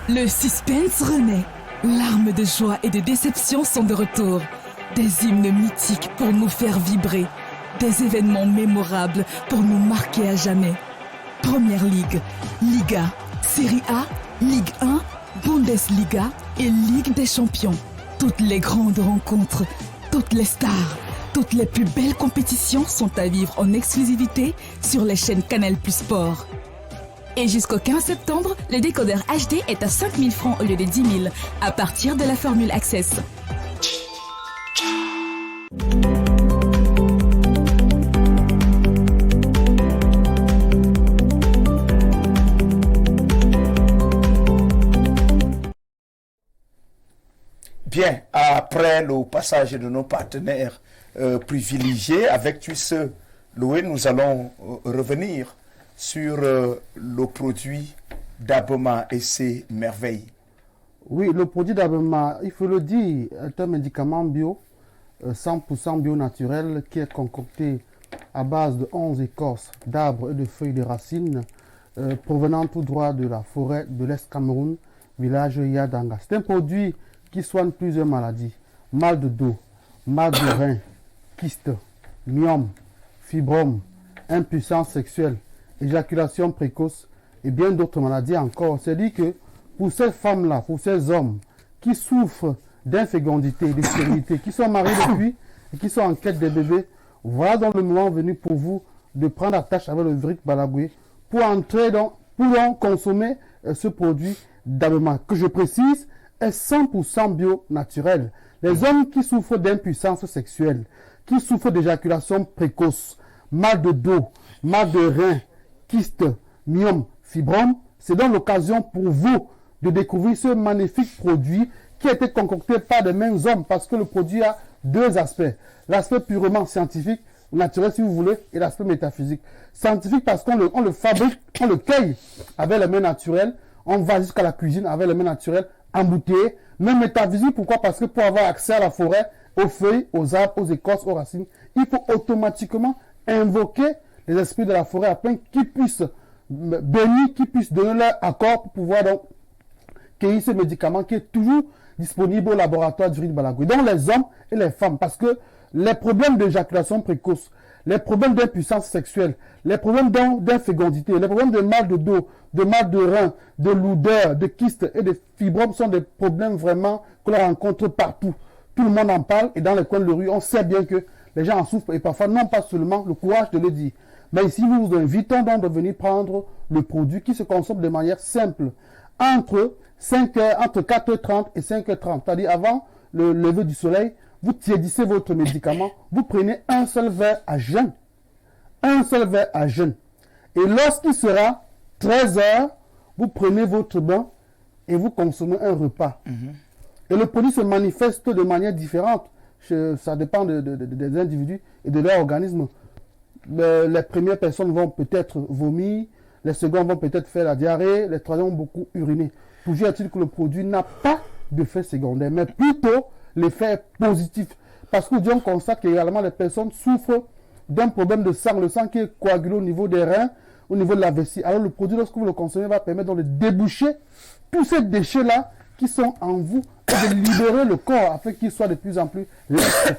Le suspense renaît. Larmes de joie et de déception sont de retour. Des hymnes mythiques pour nous faire vibrer. Des événements mémorables pour nous marquer à jamais. Première Ligue, Liga, Série A, Ligue 1, Bundesliga et Ligue des Champions. Toutes les grandes rencontres, toutes les stars, toutes les plus belles compétitions sont à vivre en exclusivité sur les chaînes Canal+ Sport. Et jusqu'au 15 septembre, le décodeur HD est à 5 000 francs au lieu de 10 000 à partir de la formule Access. Bien, après le passage de nos partenaires privilégiés avec Tuisse Loué, nous allons revenir sur le produit Daboma et ses merveilles. Oui, le produit Daboma, il faut le dire, est un médicament bio, 100% bio naturel, qui est concocté à base de 11 écorces d'arbres et de feuilles de racines provenant tout droit de la forêt de l'Est Cameroun, village Yadanga. C'est un produit qui soigne plusieurs maladies, mal de dos, mal de rein, kyste, myome, fibrome, impuissance sexuelle, éjaculation précoce et bien d'autres maladies encore. C'est dit que pour ces femmes-là, pour ces hommes qui souffrent d'infécondité, de stérilité, qui sont mariés depuis et qui sont en quête de bébés, voilà donc le moment venu pour vous de prendre attache avec le Vric Balaboué pour entrer pour donc consommer ce produit d'abonnement, que je précise, est 100% bio naturel. Les hommes qui souffrent d'impuissance sexuelle, qui souffrent d'éjaculation précoce, mal de dos, mal de rein, kyste, myome, fibrome, c'est donc l'occasion pour vous de découvrir ce magnifique produit qui a été concocté par les mêmes hommes, parce que le produit a deux aspects. L'aspect purement scientifique, naturel si vous voulez, et l'aspect métaphysique. Scientifique parce qu'on le fabrique, on le cueille avec les mains naturelles, on va jusqu'à la cuisine avec les mains naturelles, embouteillé. Mais métaphysique, pourquoi? Parce que pour avoir accès à la forêt, aux feuilles, aux arbres, aux écorces, aux racines, il faut automatiquement invoquer les esprits de la forêt afin qu'ils puissent bénir, qu'ils puissent donner leur accord pour pouvoir donc cueillir ce médicament qui est toujours disponible au laboratoire du Vric Balaboué. Donc les hommes et les femmes, parce que les problèmes d'éjaculation précoce, les problèmes d'impuissance sexuelle, les problèmes d'infécondité, les problèmes de mal de dos, de mal de rein, de lourdeur, de kyste et de fibromes sont des problèmes vraiment que l'on rencontre partout. Tout le monde en parle et dans les coins de rue, on sait bien que les gens en souffrent et parfois n'ont pas seulement le courage de le dire. Mais ici, nous vous invitons donc de venir prendre le produit qui se consomme de manière simple entre 4h30 et 5h30, c'est-à-dire avant le lever du soleil. Vous tiédissez votre médicament, vous prenez un seul verre à jeun. Un seul verre à jeun. Et lorsqu'il sera 13h, vous prenez votre bain et vous consommez un repas. Et le produit se manifeste de manière différente. Ça dépend des individus et de leur organisme. Les premières personnes vont peut-être vomir, les secondes vont peut-être faire la diarrhée, les troisièmes vont beaucoup uriner. Toujours est-il que le produit n'a pas d'effet secondaire, mais plutôt l'effet est positif. Parce qu'aujourd'hui, on constate qu'également les personnes souffrent d'un problème de sang, le sang qui est coagulé au niveau des reins, au niveau de la vessie. Alors le produit, lorsque vous le consommez, va permettre donc de déboucher tous ces déchets-là qui sont en vous et de libérer le corps afin qu'il soit de plus en plus lisse.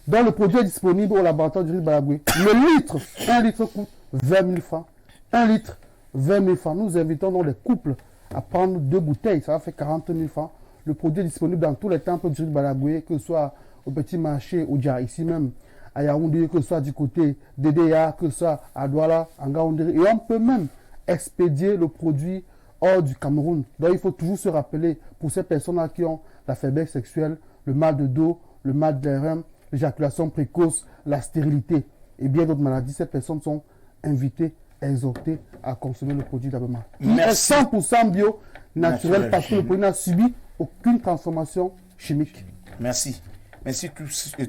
Donc le produit est disponible au laboratoire du Vric Balaboué. Le litre, 1 litre coûte 20 000 francs. 1 litre, 20 000 francs. Nous invitons donc les couples à prendre 2 bouteilles, ça va faire 40 000 francs. Le produit est disponible dans tous les temples du Vric Balaboué, que ce soit au Petit Marché, au Dja, ici même, à Yaoundé, que ce soit du côté d'Edea, que ce soit à Douala, en Gaoundé. Et on peut même expédier le produit hors du Cameroun. Donc il faut toujours se rappeler, pour ces personnes-là qui ont la faiblesse sexuelle, le mal de dos, le mal des reins, l'éjaculation précoce, la stérilité et bien d'autres maladies, ces personnes sont invitées, exhortées à consommer le produit d'abonnement. Il est 100% bio, naturel, parce que le produit n'a subi aucune transformation chimique. Merci. Merci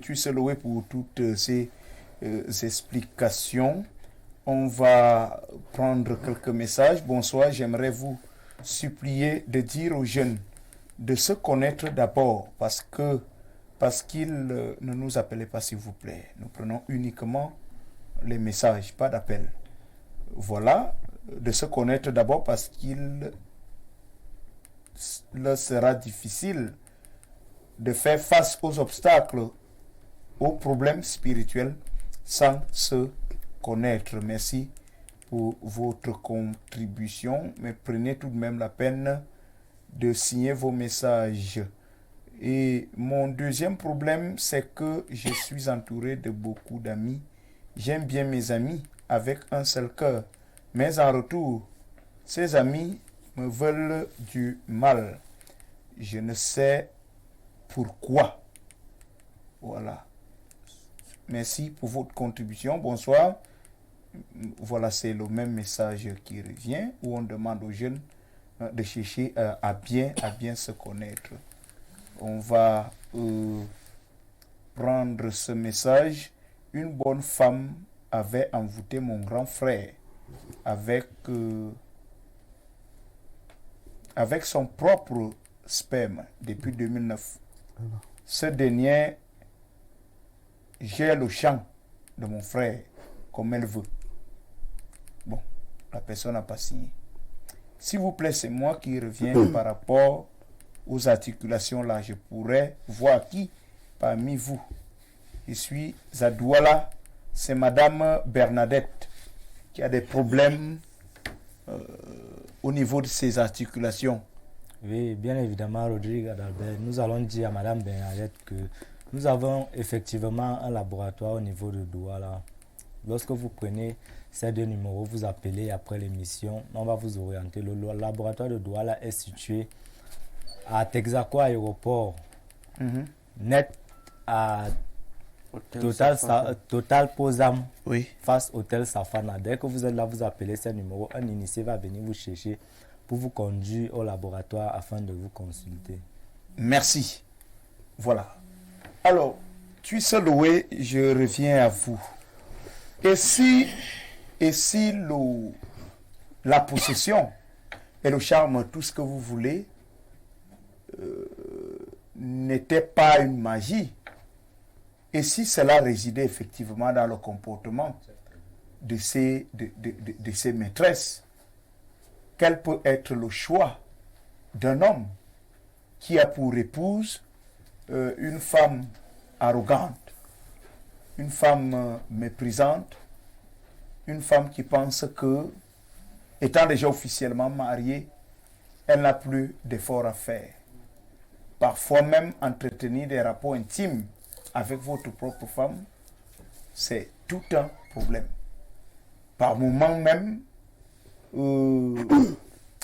tu Seloué pour toutes ces explications. On va prendre quelques messages. Bonsoir, j'aimerais vous supplier de dire aux jeunes de se connaître d'abord parce qu'ils ne nous appellent pas, s'il vous plaît. Nous prenons uniquement les messages, pas d'appel. Voilà, de se connaître d'abord parce qu'il leur sera difficile de faire face aux obstacles, aux problèmes spirituels sans se connaître. Merci pour votre contribution, mais prenez tout de même la peine de signer vos messages. Et mon deuxième problème, c'est que je suis entouré de beaucoup d'amis. J'aime bien mes amis avec un seul cœur, mais en retour, ces amis me veulent du mal. Je ne sais pourquoi. Voilà. Merci pour votre contribution. Bonsoir. Voilà, c'est le même message qui revient où on demande aux jeunes de chercher à bien se connaître. On va prendre ce message. Une bonne femme avait envoûté mon grand frère avec son propre sperme depuis 2009. Ce dernier gère le champ de mon frère comme elle veut. Bon, la personne n'a pas signé. S'il vous plaît, c'est moi qui reviens par rapport aux articulations là. Je pourrais voir qui parmi vous. Je suis à Douala. C'est Madame Bernadette qui a des problèmes au niveau de ses articulations. Oui, bien évidemment, Rodrigue Adalbert, nous allons dire à Madame Bernadette que nous avons effectivement un laboratoire au niveau de Douala. Lorsque vous prenez ces 2 numéros, vous appelez après l'émission, on va vous orienter. Le laboratoire de Douala est situé à Texaco Aéroport, net à Total Posam, Oui. face Hôtel Safana. Dès que vous êtes là, vous appelez ces numéros, un initié va venir vous chercher pour vous conduire au laboratoire afin de vous consulter. Merci. Voilà. Alors, Tuisse Loué, je reviens à vous. Et si la possession et le charme, tout ce que vous voulez, n'était pas une magie, et si cela résidait effectivement dans le comportement de ces maîtresses, quel peut être le choix d'un homme qui a pour épouse une femme arrogante, une femme méprisante, une femme qui pense que, étant déjà officiellement mariée, elle n'a plus d'efforts à faire. Parfois même entretenir des rapports intimes avec votre propre femme, c'est tout un problème. Par moments même,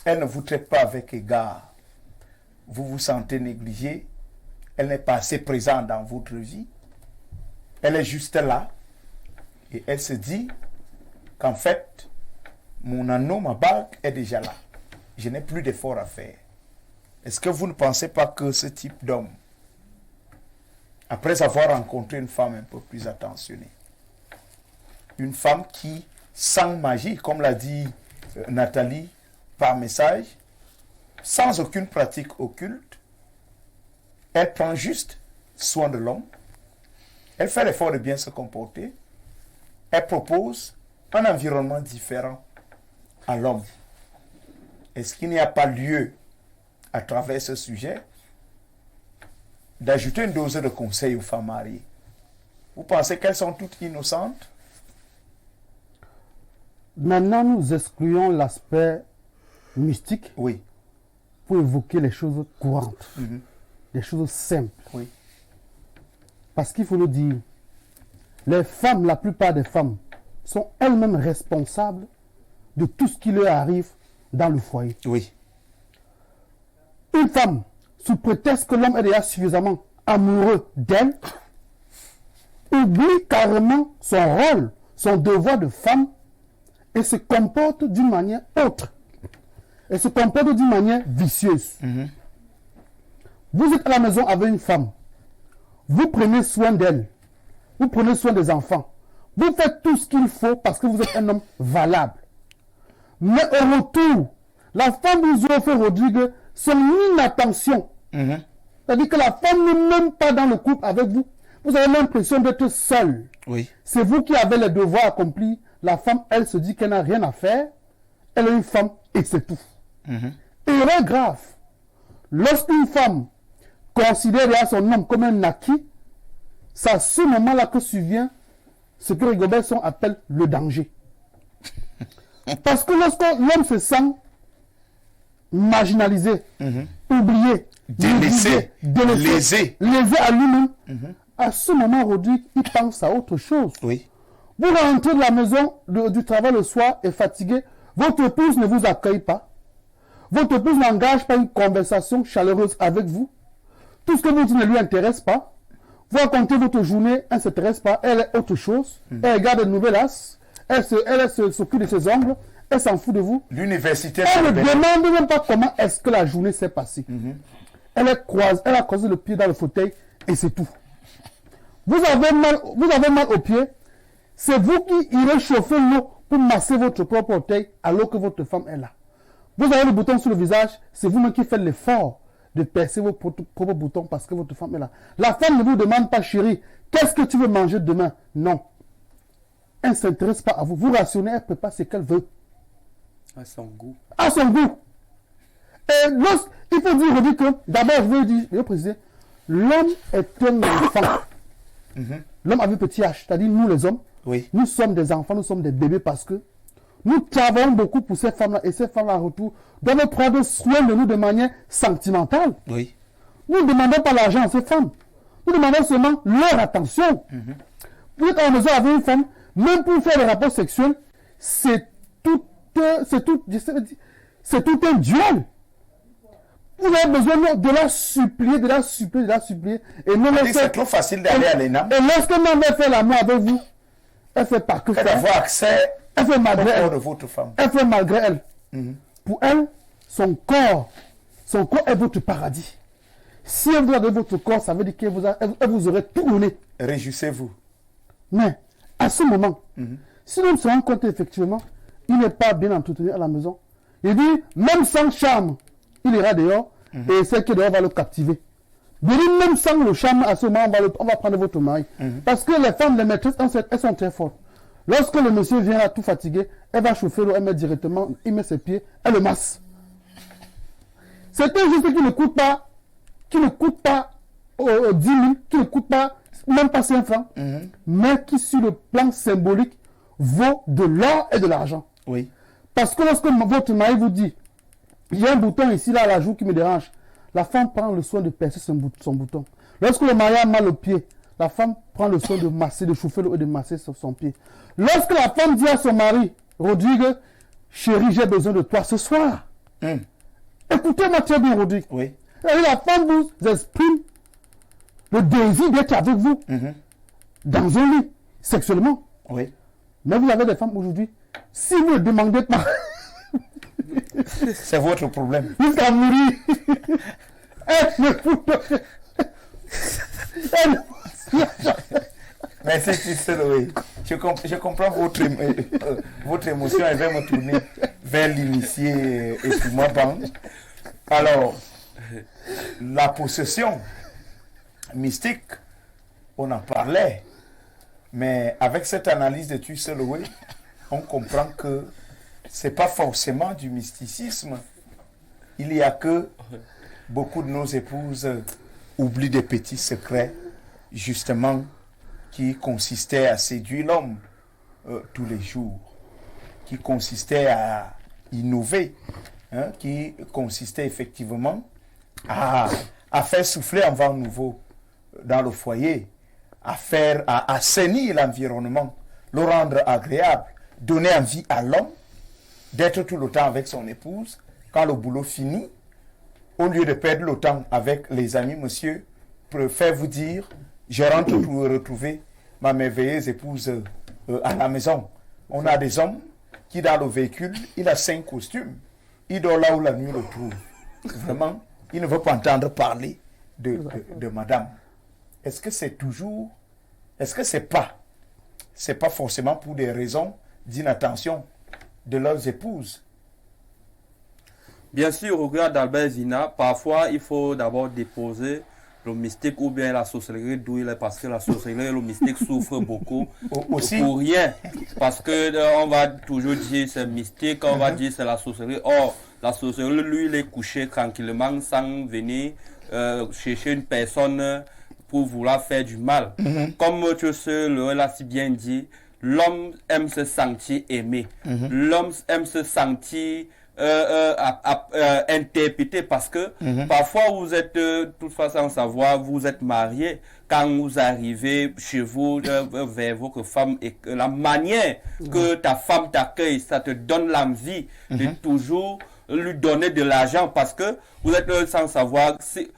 elle ne vous traite pas avec égard. Vous vous sentez négligé. Elle n'est pas assez présente dans votre vie. Elle est juste là. Et elle se dit qu'en fait, mon anneau, ma bague est déjà là. Je n'ai plus d'effort à faire. Est-ce que vous ne pensez pas que ce type d'homme, après avoir rencontré une femme un peu plus attentionnée, une femme qui, sans magie, comme l'a dit Nathalie par message, sans aucune pratique occulte, elle prend juste soin de l'homme, elle fait l'effort de bien se comporter, elle propose un environnement différent à l'homme. Est-ce qu'il n'y a pas lieu, à travers ce sujet, d'ajouter une dose de conseils aux femmes mariées? Vous pensez qu'elles sont toutes innocentes? Maintenant, nous excluons l'aspect mystique Oui. pour évoquer les choses courantes, les choses simples. Oui. Parce qu'il faut le dire, les femmes, la plupart des femmes, sont elles-mêmes responsables de tout ce qui leur arrive dans le foyer. Oui. Une femme, sous prétexte que l'homme est déjà suffisamment amoureux d'elle, oublie carrément son rôle, son devoir de femme, et se comporte d'une manière autre. Et se comporte d'une manière vicieuse. Vous êtes à la maison avec une femme. Vous prenez soin d'elle. Vous prenez soin des enfants. Vous faites tout ce qu'il faut parce que vous êtes un homme valable. Mais au retour, la femme vous offre, Rodrigue, son inattention. C'est-à-dire que la femme n'est même pas dans le couple avec vous. Vous avez l'impression d'être seul. Oui. C'est vous qui avez les devoirs accomplis. La femme, elle se dit qu'elle n'a rien à faire. Elle est une femme et c'est tout. Erreur grave. Lorsqu'une femme considère son homme comme un acquis, c'est à ce moment-là que survient ce que Rigobertson appelle le danger. Parce que lorsque l'homme se sent marginalisé, oublié, délaissé, lésé à lui-même, à ce moment, Rodrigue, il pense à autre chose. Oui. Vous rentrez de la maison du travail le soir et fatigué, votre épouse ne vous accueille pas. Votre épouse n'engage pas une conversation chaleureuse avec vous. Tout ce que vous dites ne lui intéresse pas. Vous racontez votre journée, elle ne s'intéresse pas, elle est autre chose. Elle regarde de nouvelles, elle s'occupe de ses ongles, elle s'en fout de vous. L'université. Elle ne demande même pas comment est-ce que la journée s'est passée. Elle a croisé le pied dans le fauteuil et c'est tout. Vous avez mal au pied. C'est vous qui irez chauffer l'eau pour masser votre propre orteil alors que votre femme est là. Vous avez le bouton sur le visage, c'est vous-même qui faites l'effort de percer vos propres boutons parce que votre femme est là. La femme ne vous demande pas, chérie, qu'est-ce que tu veux manger demain? Non. Elle ne s'intéresse pas à vous. Vous rationnez, elle prépare ce qu'elle veut. À son goût. À son goût. Et il faut dire que, d'abord, je veux préciser, l'homme est un enfant. L'homme avec petit H, c'est-à-dire nous les hommes, oui. Nous sommes des enfants, nous sommes des bébés parce que Nous travaillons beaucoup pour ces femmes-là et ces femmes-là en retour doivent prendre soin de nous de manière sentimentale. Oui. Nous ne demandons pas l'argent à ces femmes. Nous demandons seulement leur attention. Vous êtes à la maison avec une femme, même pour faire des rapports sexuels, c'est tout un duel. Vous avez besoin de la supplier, et non c'est trop facile d'aller à l'ENAM. Et lorsque maman fait l'amour avec vous, elle fait pas que ça. D'avoir accès elle fait malgré elle. de votre femme. Elle fait malgré elle. Pour elle, son corps est votre paradis. Si elle vous a donné votre corps, ça veut dire qu'elle vous aurait tout donné. Réjouissez-vous. Mais à ce moment, si nous nous rendons compte effectivement, il n'est pas bien entretenu à la maison, il dit, même sans charme, il ira dehors et celle qui est dehors va le captiver. Il dit, même sans le charme, à ce moment, on va prendre votre mari. Parce que les femmes, les maîtresses, elles sont très fortes. Lorsque le monsieur vient là tout fatigué, elle va chauffer l'eau, elle met directement, il met ses pieds, elle le masse. C'est un geste qui ne coûte pas 10 000, qui ne coûte pas, même pas 5 francs, mais qui sur le plan symbolique vaut de l'or et de l'argent. Oui. Parce que lorsque votre mari vous dit, il y a un bouton ici, là, à la joue qui me dérange, la femme prend le soin de percer son bouton. Lorsque le mari a mal au pied, la femme prend le soin de masser, de chauffer l'eau et de masser son pied. Lorsque la femme dit à son mari, Rodrigue, chérie, j'ai besoin de toi ce soir. Écoutez-moi très bien, Rodrigue. Oui. Et la femme vous exprime le désir d'être avec vous dans un lit, sexuellement. Oui. Mais vous avez des femmes aujourd'hui, si vous ne demandez pas, c'est votre problème. Jusqu'à mourir, elle ne vous donne. Merci, Christelle, oui. Je comprends votre émotion. Elle va me tourner vers l'initié et puis moi, bang. Alors, la possession mystique, on en parlait, mais avec cette analyse de Tusseloué, on comprend que c'est pas forcément du mysticisme. Il y a que beaucoup de nos épouses oublient des petits secrets, justement, qui consistaient à séduire l'homme tous les jours, qui consistaient à innover, qui consistaient effectivement à faire souffler un vent nouveau dans le foyer, à assainir l'environnement, le rendre agréable, donner envie à l'homme d'être tout le temps avec son épouse. Quand le boulot finit, au lieu de perdre le temps avec les amis, monsieur préfère vous dire, je rentre pour retrouver ma merveilleuse épouse à la maison. On a des hommes qui, dans le véhicule, il a 5 costumes. Il dort là où la nuit le trouve. Vraiment, il ne veut pas entendre parler de madame. Est-ce que c'est toujours... Est-ce que c'est pas forcément pour des raisons d'inattention de leurs épouses? Bien sûr, regarde Albert Zina, parfois il faut d'abord déposer le mystique ou bien la sorcellerie d'où il est, parce que la sorcellerie et le mystique souffrent beaucoup aussi pour rien, parce que on va toujours dire c'est mystique, on va dire c'est la sorcellerie. Or, la sorcellerie, lui, il est couché tranquillement sans venir chercher une personne pour vouloir faire du mal. Comme tu sais, l'a si bien dit, l'homme aime se sentir aimé. L'homme aime se sentir interprété, parce que parfois vous êtes, toute façon savoir, vous êtes marié, quand vous arrivez chez vous vers votre femme, et que la manière que ta femme t'accueille, ça te donne l'envie de toujours lui donner de l'argent, parce que vous êtes sans savoir si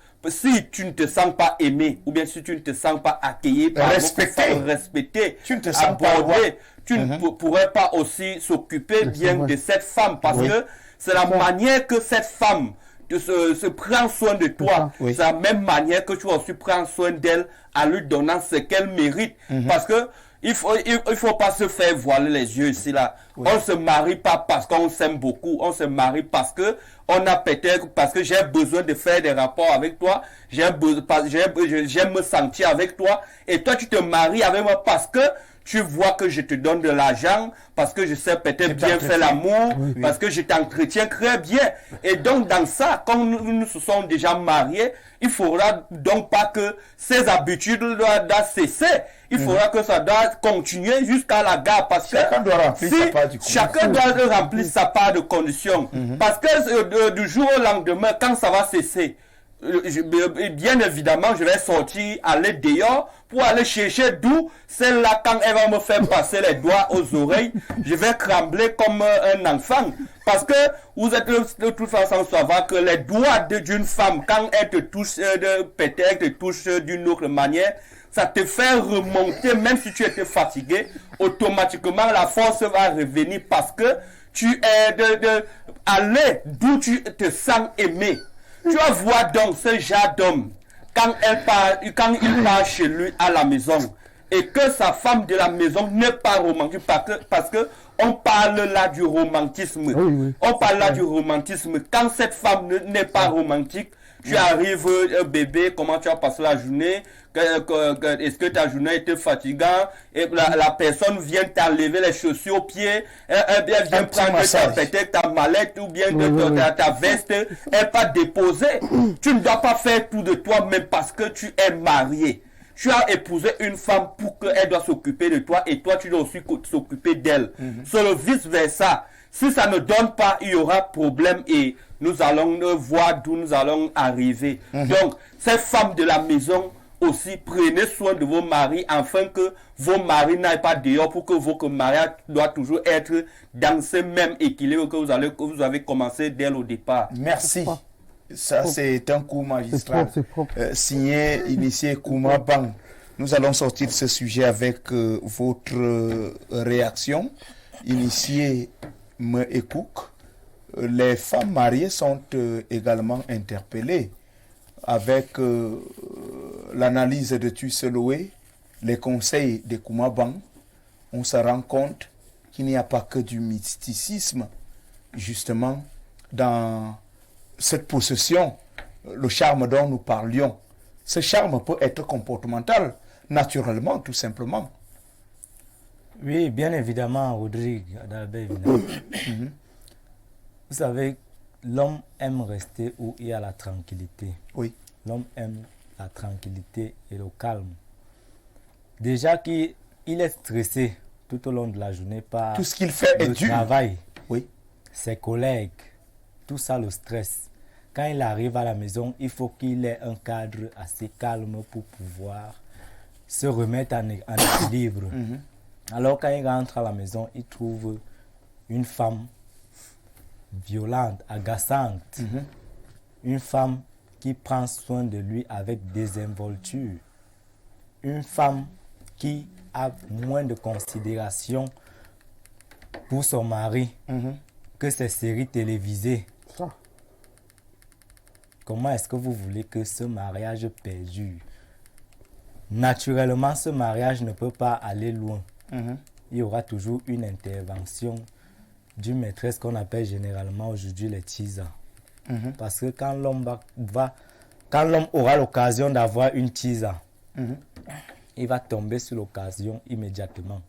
tu ne te sens pas aimé, ou bien si tu ne te sens pas accueilli, respecté, tu ne te sens abordé, tu ne pourrais pas aussi s'occuper bien de cette femme, parce que c'est la manière que cette femme se prend soin de toi. C'est la même manière que tu vas aussi prendre soin d'elle en lui donnant ce qu'elle mérite. Parce que il faut pas se faire voiler les yeux ici là. On se marie pas parce qu'on s'aime beaucoup. On se marie parce que parce que j'ai besoin de faire des rapports avec toi. J'aime me sentir avec toi. Et toi tu te maries avec moi parce que tu vois que je te donne de l'argent parce que je sais peut-être bien faire l'amour, parce que je t'entretiens très bien. Et donc, dans ça, quand nous se sommes déjà mariés, il faudra donc pas que ces habitudes doivent cesser. Il faudra que ça doit continuer jusqu'à la gare. Parce que chacun doit remplir sa part du chacun doit remplir sa part de conditions. Parce que du jour au lendemain, quand ça va cesser, bien évidemment, je vais sortir, aller dehors pour aller chercher d'où celle-là, quand elle va me faire passer les doigts aux oreilles, je vais trembler comme un enfant. Parce que vous êtes de toute façon savoir que les doigts d'une femme, quand elle te touche, peut-être elle te touche d'une autre manière, ça te fait remonter, même si tu étais fatigué, automatiquement la force va revenir parce que tu es aller d'où tu te sens aimé. Tu vas voir donc ce genre d'homme, quand il part chez lui à la maison, et que sa femme de la maison n'est pas romantique, parce que on parle là du romantisme. On parle là du romantisme. Quand cette femme n'est pas romantique, tu arrives, bébé, comment tu as passé la journée? Est-ce que ta journée était fatigante? Et la personne vient t'enlever les chaussures aux pieds, elle vient prendre peut-être ta mallette ou bien ta veste, elle pas déposer. Tu ne dois pas faire tout de toi-même parce que tu es marié. Tu as épousé une femme pour qu'elle doit s'occuper de toi et toi tu dois aussi s'occuper d'elle. C'est le vice-versa. Si ça ne donne pas, il y aura problème et nous allons voir d'où nous allons arriver. Donc, ces femmes de la maison aussi, prenez soin de vos maris afin que vos maris n'aillent pas dehors pour que votre mariage doit toujours être dans ce même équilibre que vous avez commencé dès le départ. Merci. Ça, c'est un coup magistral. Signé, initié Kouma Bang. Nous allons sortir de ce sujet avec votre réaction. Initié Me Ekouk. Les femmes mariées sont également interpellées avec l'analyse de Tusseloué, les conseils de Kouma Bang. On se rend compte qu'il n'y a pas que du mysticisme, justement, dans cette possession, le charme dont nous parlions. Ce charme peut être comportemental, naturellement, tout simplement. Oui, bien évidemment, Rodrigue. Vous savez, l'homme aime rester où il y a la tranquillité. Oui. L'homme aime la tranquillité et le calme. Déjà qu'il est stressé tout au long de la journée par tout ce qu'il fait le est dur. Travail, oui. Ses collègues, tout ça le stress. Quand il arrive à la maison, il faut qu'il ait un cadre assez calme pour pouvoir se remettre en équilibre. Alors quand il rentre à la maison, il trouve une femme violente, agaçante, une femme qui prend soin de lui avec désinvolture, une femme qui a moins de considération pour son mari que ses séries télévisées. Comment est-ce que vous voulez que ce mariage perdure? Naturellement, ce mariage ne peut pas aller loin. Il y aura toujours une intervention d'une maîtresse qu'on appelle généralement aujourd'hui les tisa. Parce que quand l'homme aura l'occasion d'avoir une tisa, il va tomber sur l'occasion immédiatement.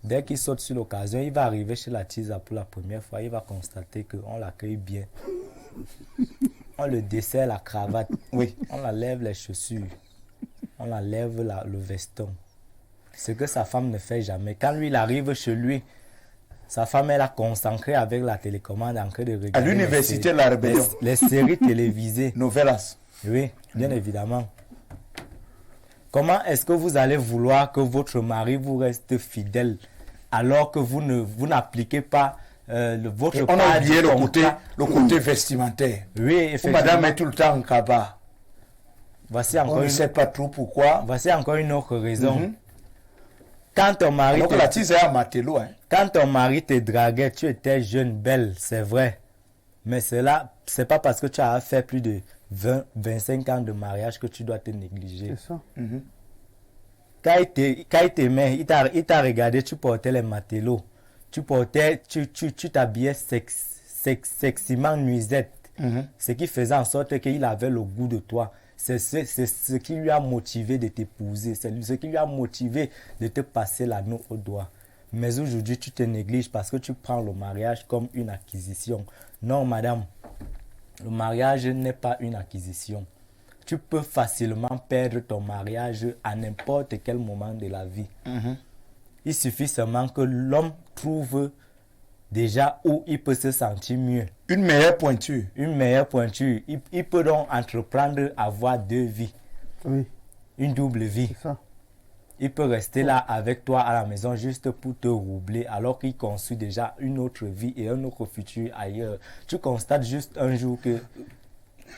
Dès qu'il saute sur l'occasion, il va arriver chez la tisa pour la première fois, il va constater qu'on l'accueille bien. On le dessert la cravate, on enlève les chaussures, on enlève le veston. Ce que sa femme ne fait jamais. Quand lui, il arrive chez lui, sa femme, elle a concentré avec la télécommande en train de regarder. À l'université, la rébellion. Les séries télévisées. Novelas. Oui, bien évidemment. Comment est-ce que vous allez vouloir que votre mari vous reste fidèle alors que vous n'appliquez pas votre on a oublié le côté vestimentaire. Oui, effectivement. Madame est tout le temps en cabas. Voici encore on ne sait pas trop pourquoi. Voici encore une autre raison. Quand ton mari donc la tise est à Matelot. Quand ton mari te draguait, tu étais jeune, belle, c'est vrai. Mais cela, c'est pas parce que tu as fait plus de 20, 25 ans de mariage que tu dois te négliger. C'est ça. Quand il t'aimait, il t'a regardé, tu portais les matelots. Tu t'habillais seximent nuisette. Ce qui faisait en sorte qu'il avait le goût de toi. C'est ce qui lui a motivé de t'épouser. C'est ce qui lui a motivé de te passer l'anneau au doigt. Mais aujourd'hui, tu te négliges parce que tu prends le mariage comme une acquisition. Non, madame, le mariage n'est pas une acquisition. Tu peux facilement perdre ton mariage à n'importe quel moment de la vie. Il suffit seulement que l'homme trouve déjà où il peut se sentir mieux. Une meilleure pointure. Une meilleure pointure. Il peut donc entreprendre à avoir 2 vies. Oui, Une double vie. c'est ça. Il peut rester là avec toi à la maison juste pour te roubler alors qu'il construit déjà une autre vie et un autre futur ailleurs. Tu constates juste un jour que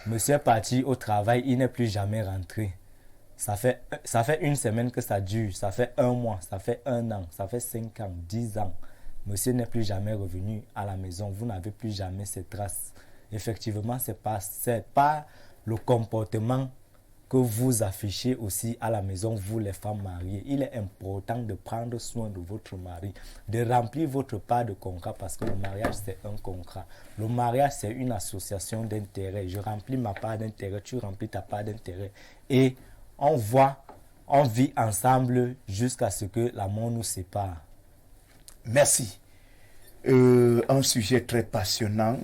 monsieur est parti au travail, il n'est plus jamais rentré. Ça fait 1 semaine que ça dure, ça fait 1 mois, ça fait 1 an, ça fait 5 ans, 10 ans. Monsieur n'est plus jamais revenu à la maison, vous n'avez plus jamais ces traces. Effectivement, c'est pas le comportement que vous affichez aussi à la maison, vous les femmes mariées. Il est important de prendre soin de votre mari, de remplir votre part de contrat parce que le mariage c'est un contrat. Le mariage c'est une association d'intérêts. Je remplis ma part d'intérêt, tu remplis ta part d'intérêt. Et on vit ensemble jusqu'à ce que la mort nous sépare. Merci. Un sujet très passionnant,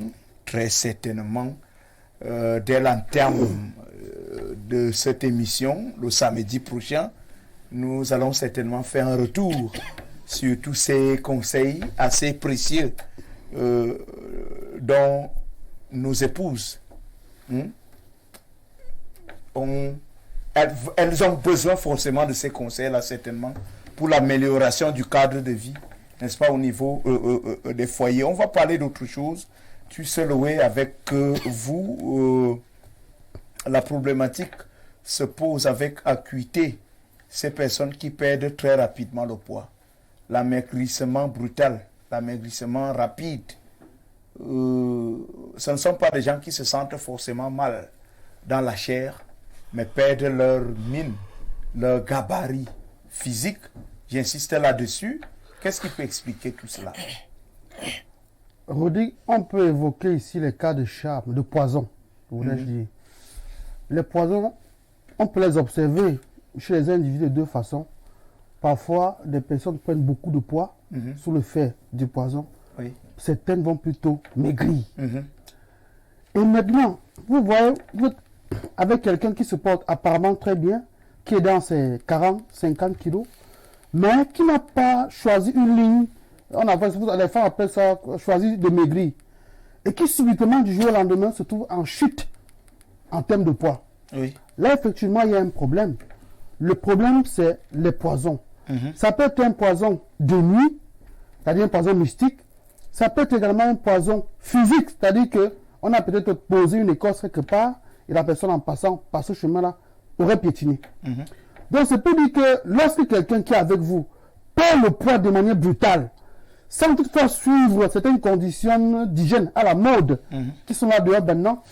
très certainement. Dès l'entame de cette émission, le samedi prochain, nous allons certainement faire un retour sur tous ces conseils assez précieux dont nos épouses, elles ont besoin forcément de ces conseils-là, certainement, pour l'amélioration du cadre de vie, n'est-ce pas, au niveau des foyers. On va parler d'autre chose. Tu sais, Loé, avec vous, la problématique se pose avec acuité. Ces personnes qui perdent très rapidement le poids. L'amaigrissement brutal, l'amaigrissement rapide. Ce ne sont pas des gens qui se sentent forcément mal dans la chair, mais perdent leur mine, leur gabarit physique. J'insiste là-dessus. Qu'est-ce qui peut expliquer tout cela? Rodrigue, on peut évoquer ici les cas de charme, de poison, voulais-je dire. Les poisons, on peut les observer chez les individus de 2 façons. Parfois, des personnes prennent beaucoup de poids sous le fait du poison. Oui. Certaines vont plutôt maigrir. Et maintenant, vous voyez, vous êtes avec quelqu'un qui se porte apparemment très bien, qui est dans ses 40, 50 kilos, mais qui n'a pas choisi une ligne. Les femmes appellent ça choisir de maigrir. Et qui subitement, du jour au lendemain, se trouve en chute en termes de poids. Oui. Là, effectivement, il y a un problème. Le problème, c'est les poisons. Ça peut être un poison de nuit, c'est-à-dire un poison mystique. Ça peut être également un poison physique, c'est-à-dire qu'on a peut-être posé une écorce quelque part et la personne, en passant par ce chemin-là, aurait piétiné. Donc, ça peut dire que lorsque quelqu'un qui est avec vous perd le poids de manière brutale, sans toutefois suivre certaines conditions d'hygiène à la mode qui sont là dehors maintenant,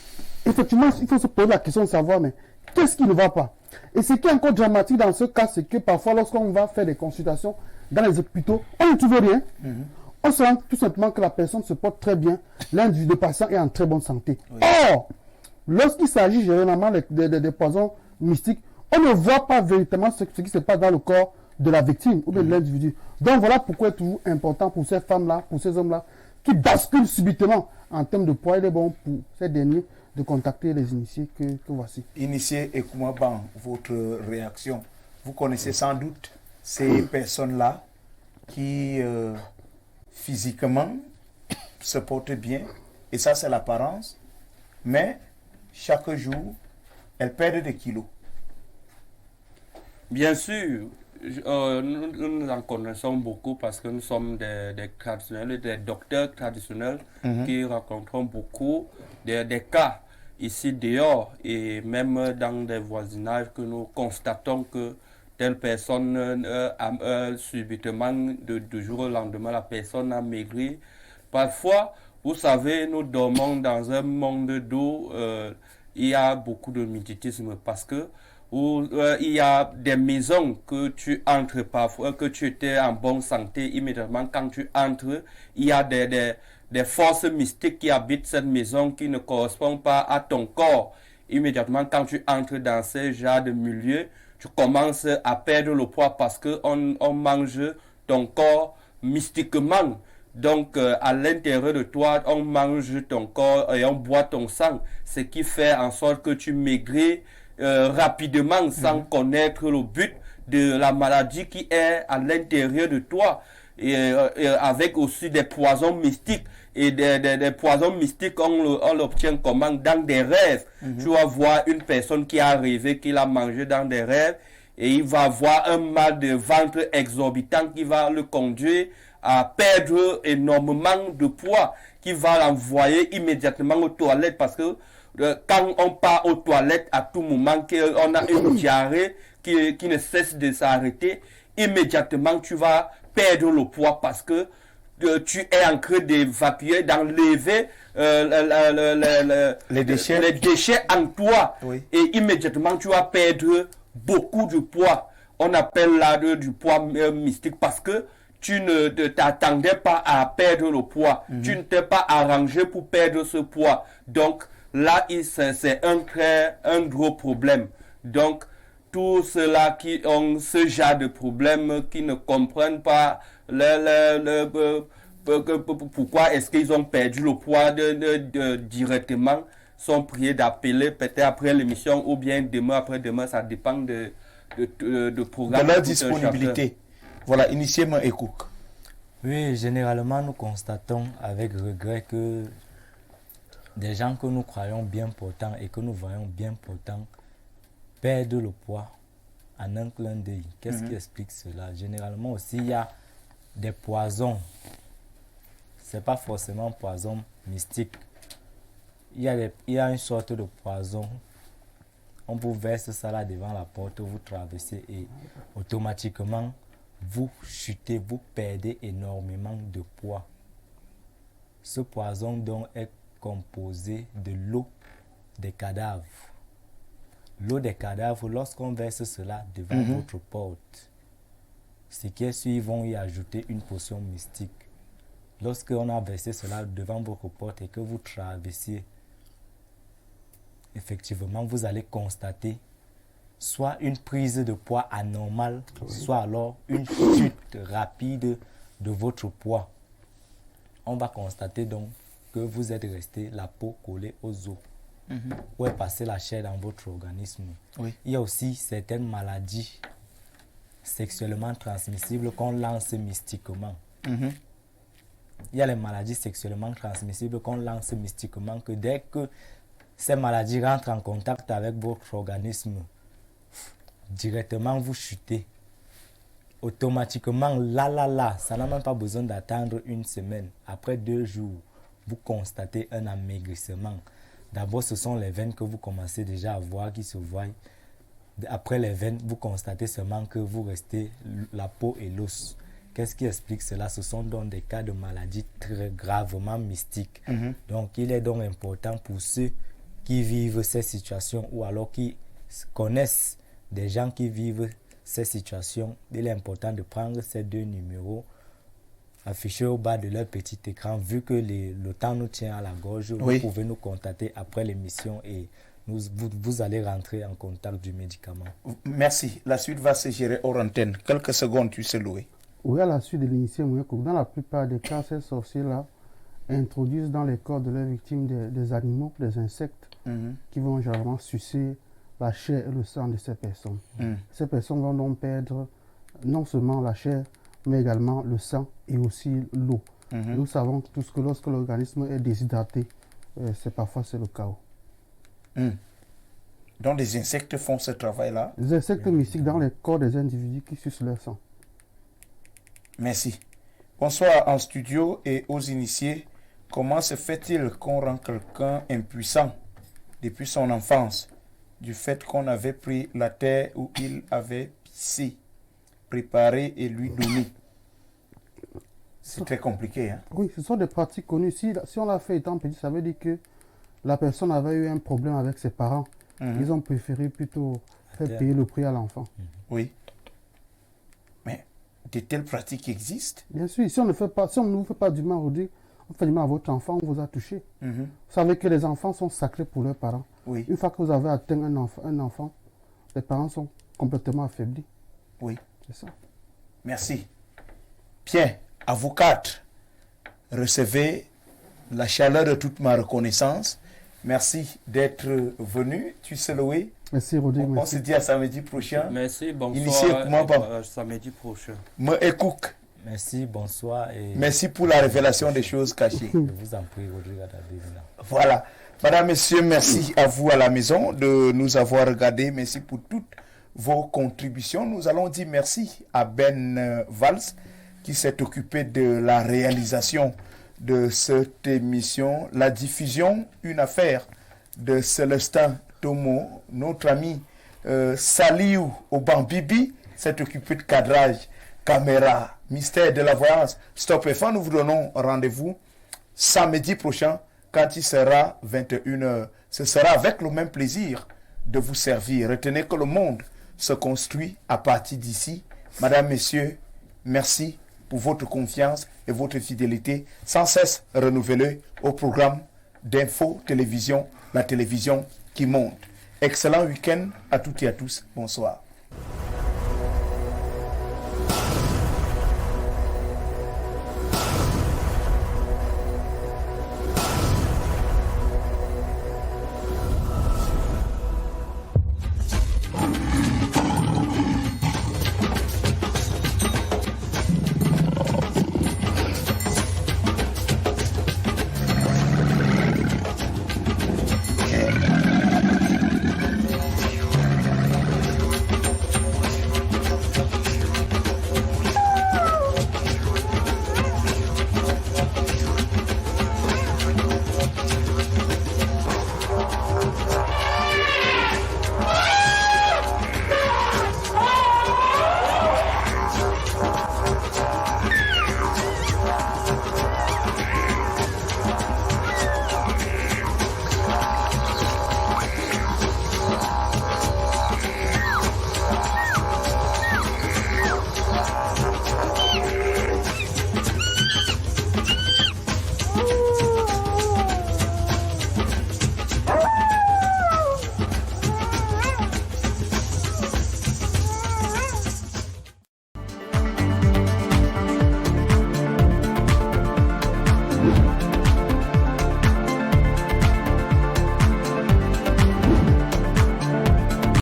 effectivement, il faut se poser la question de savoir, mais qu'est-ce qui ne va pas? Et ce qui est encore dramatique dans ce cas, c'est que parfois, lorsqu'on va faire des consultations dans les hôpitaux, on ne trouve rien. On se rend tout simplement que la personne se porte très bien, l'individu patient est en très bonne santé. Or, lorsqu'il s'agit généralement des poisons mystiques, on ne voit pas véritablement ce qui se passe dans le corps de la victime ou bien de l'individu. Donc voilà pourquoi il est toujours important pour ces femmes-là, pour ces hommes-là, qui basculent subitement en termes de poids. Il est bon pour ces derniers de contacter les initiés que voici. Initié Ekouma-Ban, votre réaction. Vous connaissez sans doute ces personnes-là qui physiquement se portent bien, et ça c'est l'apparence, mais chaque jour, elles perdent des kilos. Bien sûr, nous en connaissons beaucoup parce que nous sommes des traditionnels, des docteurs traditionnels qui rencontrons beaucoup des cas ici dehors et même dans des voisinages que nous constatons que telle personne subitement, du jour au lendemain, la personne a maigri. Parfois, vous savez, nous dormons dans un monde d'eau, il y a beaucoup de mimétisme parce que il y a des maisons que tu entres parfois, que tu étais en bonne santé, immédiatement quand tu entres, il y a des forces mystiques qui habitent cette maison qui ne correspondent pas à ton corps. immédiatement quand tu entres dans ce genre de milieu, tu commences à perdre le poids parce qu'on mange ton corps mystiquement. Donc, à l'intérieur de toi, on mange ton corps et on boit ton sang, ce qui fait en sorte que tu maigris rapidement sans connaître le but de la maladie qui est à l'intérieur de toi. Et avec aussi des poisons mystiques. Et des poisons mystiques, on l'obtient comment? Dans des rêves. Tu vas voir une personne qui a rêvé qu'il a mangé dans des rêves et il va avoir un mal de ventre exorbitant qui va le conduire à perdre énormément de poids, qui va l'envoyer immédiatement aux toilettes parce que quand on part aux toilettes à tout moment, qu'on a une diarrhée qui ne cesse de s'arrêter, immédiatement tu vas perdre le poids parce que tu es en train d'évacuer, d'enlever les déchets en toi. Oui. Et immédiatement tu vas perdre beaucoup de poids. On appelle là du poids mystique parce que tu ne t'attendais pas à perdre le poids. Tu ne t'es pas arrangé pour perdre ce poids. Donc là, c'est un gros problème. Donc, tous ceux-là qui ont ce genre de problème, qui ne comprennent pas pourquoi est-ce qu'ils ont perdu le poids directement, sont priés d'appeler peut-être après l'émission ou bien demain après-demain, ça dépend de programme. De leur disponibilité. Voilà, initialement Ekouk. Oui, généralement, nous constatons avec regret que des gens que nous croyons bien portants et que nous voyons bien portants perdent le poids en un clin d'œil. Qu'est-ce qui explique cela? Généralement aussi, il y a des poisons. Ce n'est pas forcément poison mystique. Il y a une sorte de poison. On vous verse ça là devant la porte, vous traversez et automatiquement, vous chutez, vous perdez énormément de poids. Ce poison donc est composé de l'eau des cadavres. L'eau des cadavres, lorsqu'on verse cela devant votre porte, ce qui est sûr, ils vont y ajouter une potion mystique. Lorsqu'on a versé cela devant votre porte et que vous traversez, effectivement, vous allez constater soit une prise de poids anormale, soit alors une chute rapide de votre poids. On va constater donc que vous êtes resté la peau collée aux os. Où est passée la chair dans votre organisme. Oui. Il y a aussi certaines maladies sexuellement transmissibles qu'on lance mystiquement. Il y a les maladies sexuellement transmissibles qu'on lance mystiquement, que dès que ces maladies rentrent en contact avec votre organisme, directement vous chutez. Automatiquement, ça n'a même pas besoin d'attendre une semaine. Après 2 jours, vous constatez un amaigrissement. D'abord, ce sont les veines que vous commencez déjà à voir qui se voient. Après les veines, vous constatez seulement que vous restez la peau et l'os. Qu'est-ce qui explique cela? Ce sont donc des cas de maladies très gravement mystiques. Donc, il est donc important pour ceux qui vivent ces situations ou alors qui connaissent des gens qui vivent ces situations. Il est important de prendre ces 2 numéros affichés au bas de leur petit écran. Vu que le temps nous tient à la gorge, vous pouvez nous contacter après l'émission et vous allez rentrer en contact du médicament. Merci. La suite va se gérer hors antenne. Quelques secondes, tu sais, Louis. Oui, à la suite de l'initié, dans la plupart des cas, ces sorciers-là introduisent dans les corps de leurs victimes des animaux, des insectes, qui vont généralement sucer la chair et le sang de ces personnes. Ces personnes vont donc perdre non seulement la chair, mais également le sang et aussi l'eau. Nous savons tous que lorsque l'organisme est déshydraté, parfois c'est le chaos. Donc les insectes font ce travail-là? Les insectes mystiques dans les corps des individus qui sucent leur sang. Merci. Bonsoir en studio et aux initiés. Comment se fait-il qu'on rend quelqu'un impuissant depuis son enfance, du fait qu'on avait pris la terre où il avait pissé, préparé et lui donné? C'est très compliqué. Hein? Oui, ce sont des pratiques connues. Si on l'a fait étant petit, ça veut dire que la personne avait eu un problème avec ses parents. Ils ont préféré plutôt faire payer le prix à l'enfant. Oui. Mais de telles pratiques existent? Bien sûr, si on ne vous fait pas du mal, on fait du mal à votre enfant, on vous a touché. Mhm. Vous savez que les enfants sont sacrés pour leurs parents. Oui, Une fois que vous avez atteint un enfant, les parents sont complètement affaiblis. oui. C'est ça. Merci. Bien, à vous quatre, recevez la chaleur de toute ma reconnaissance. Merci d'être venu. Tu sais, Louis. Merci, Rodrigue. On Merci. se dit à samedi prochain. Merci, Initié, comment bonsoir. va? Samedi prochain. Me écoute. Merci, bonsoir et Merci pour la révélation des choses cachées. je vous en prie, Rodrigue Adabévina. Voilà. Madame, Messieurs, merci à vous à la maison de nous avoir regardés. Merci pour toutes vos contributions. Nous allons dire merci à Ben Valls qui s'est occupé de la réalisation de cette émission. La diffusion, une affaire de Célestin Tomo. Notre ami Saliou Obambibi s'est occupé de cadrage, caméra, mystère de la voyance. Stop FM, nous vous donnons rendez-vous samedi prochain quand il sera 21h. Ce sera avec le même plaisir de vous servir. Retenez que le monde se construit à partir d'ici. Madame, Messieurs, merci pour votre confiance et votre fidélité sans cesse renouvelée au programme d'Info Télévision, la télévision qui monte. Excellent week-end à toutes et à tous. Bonsoir.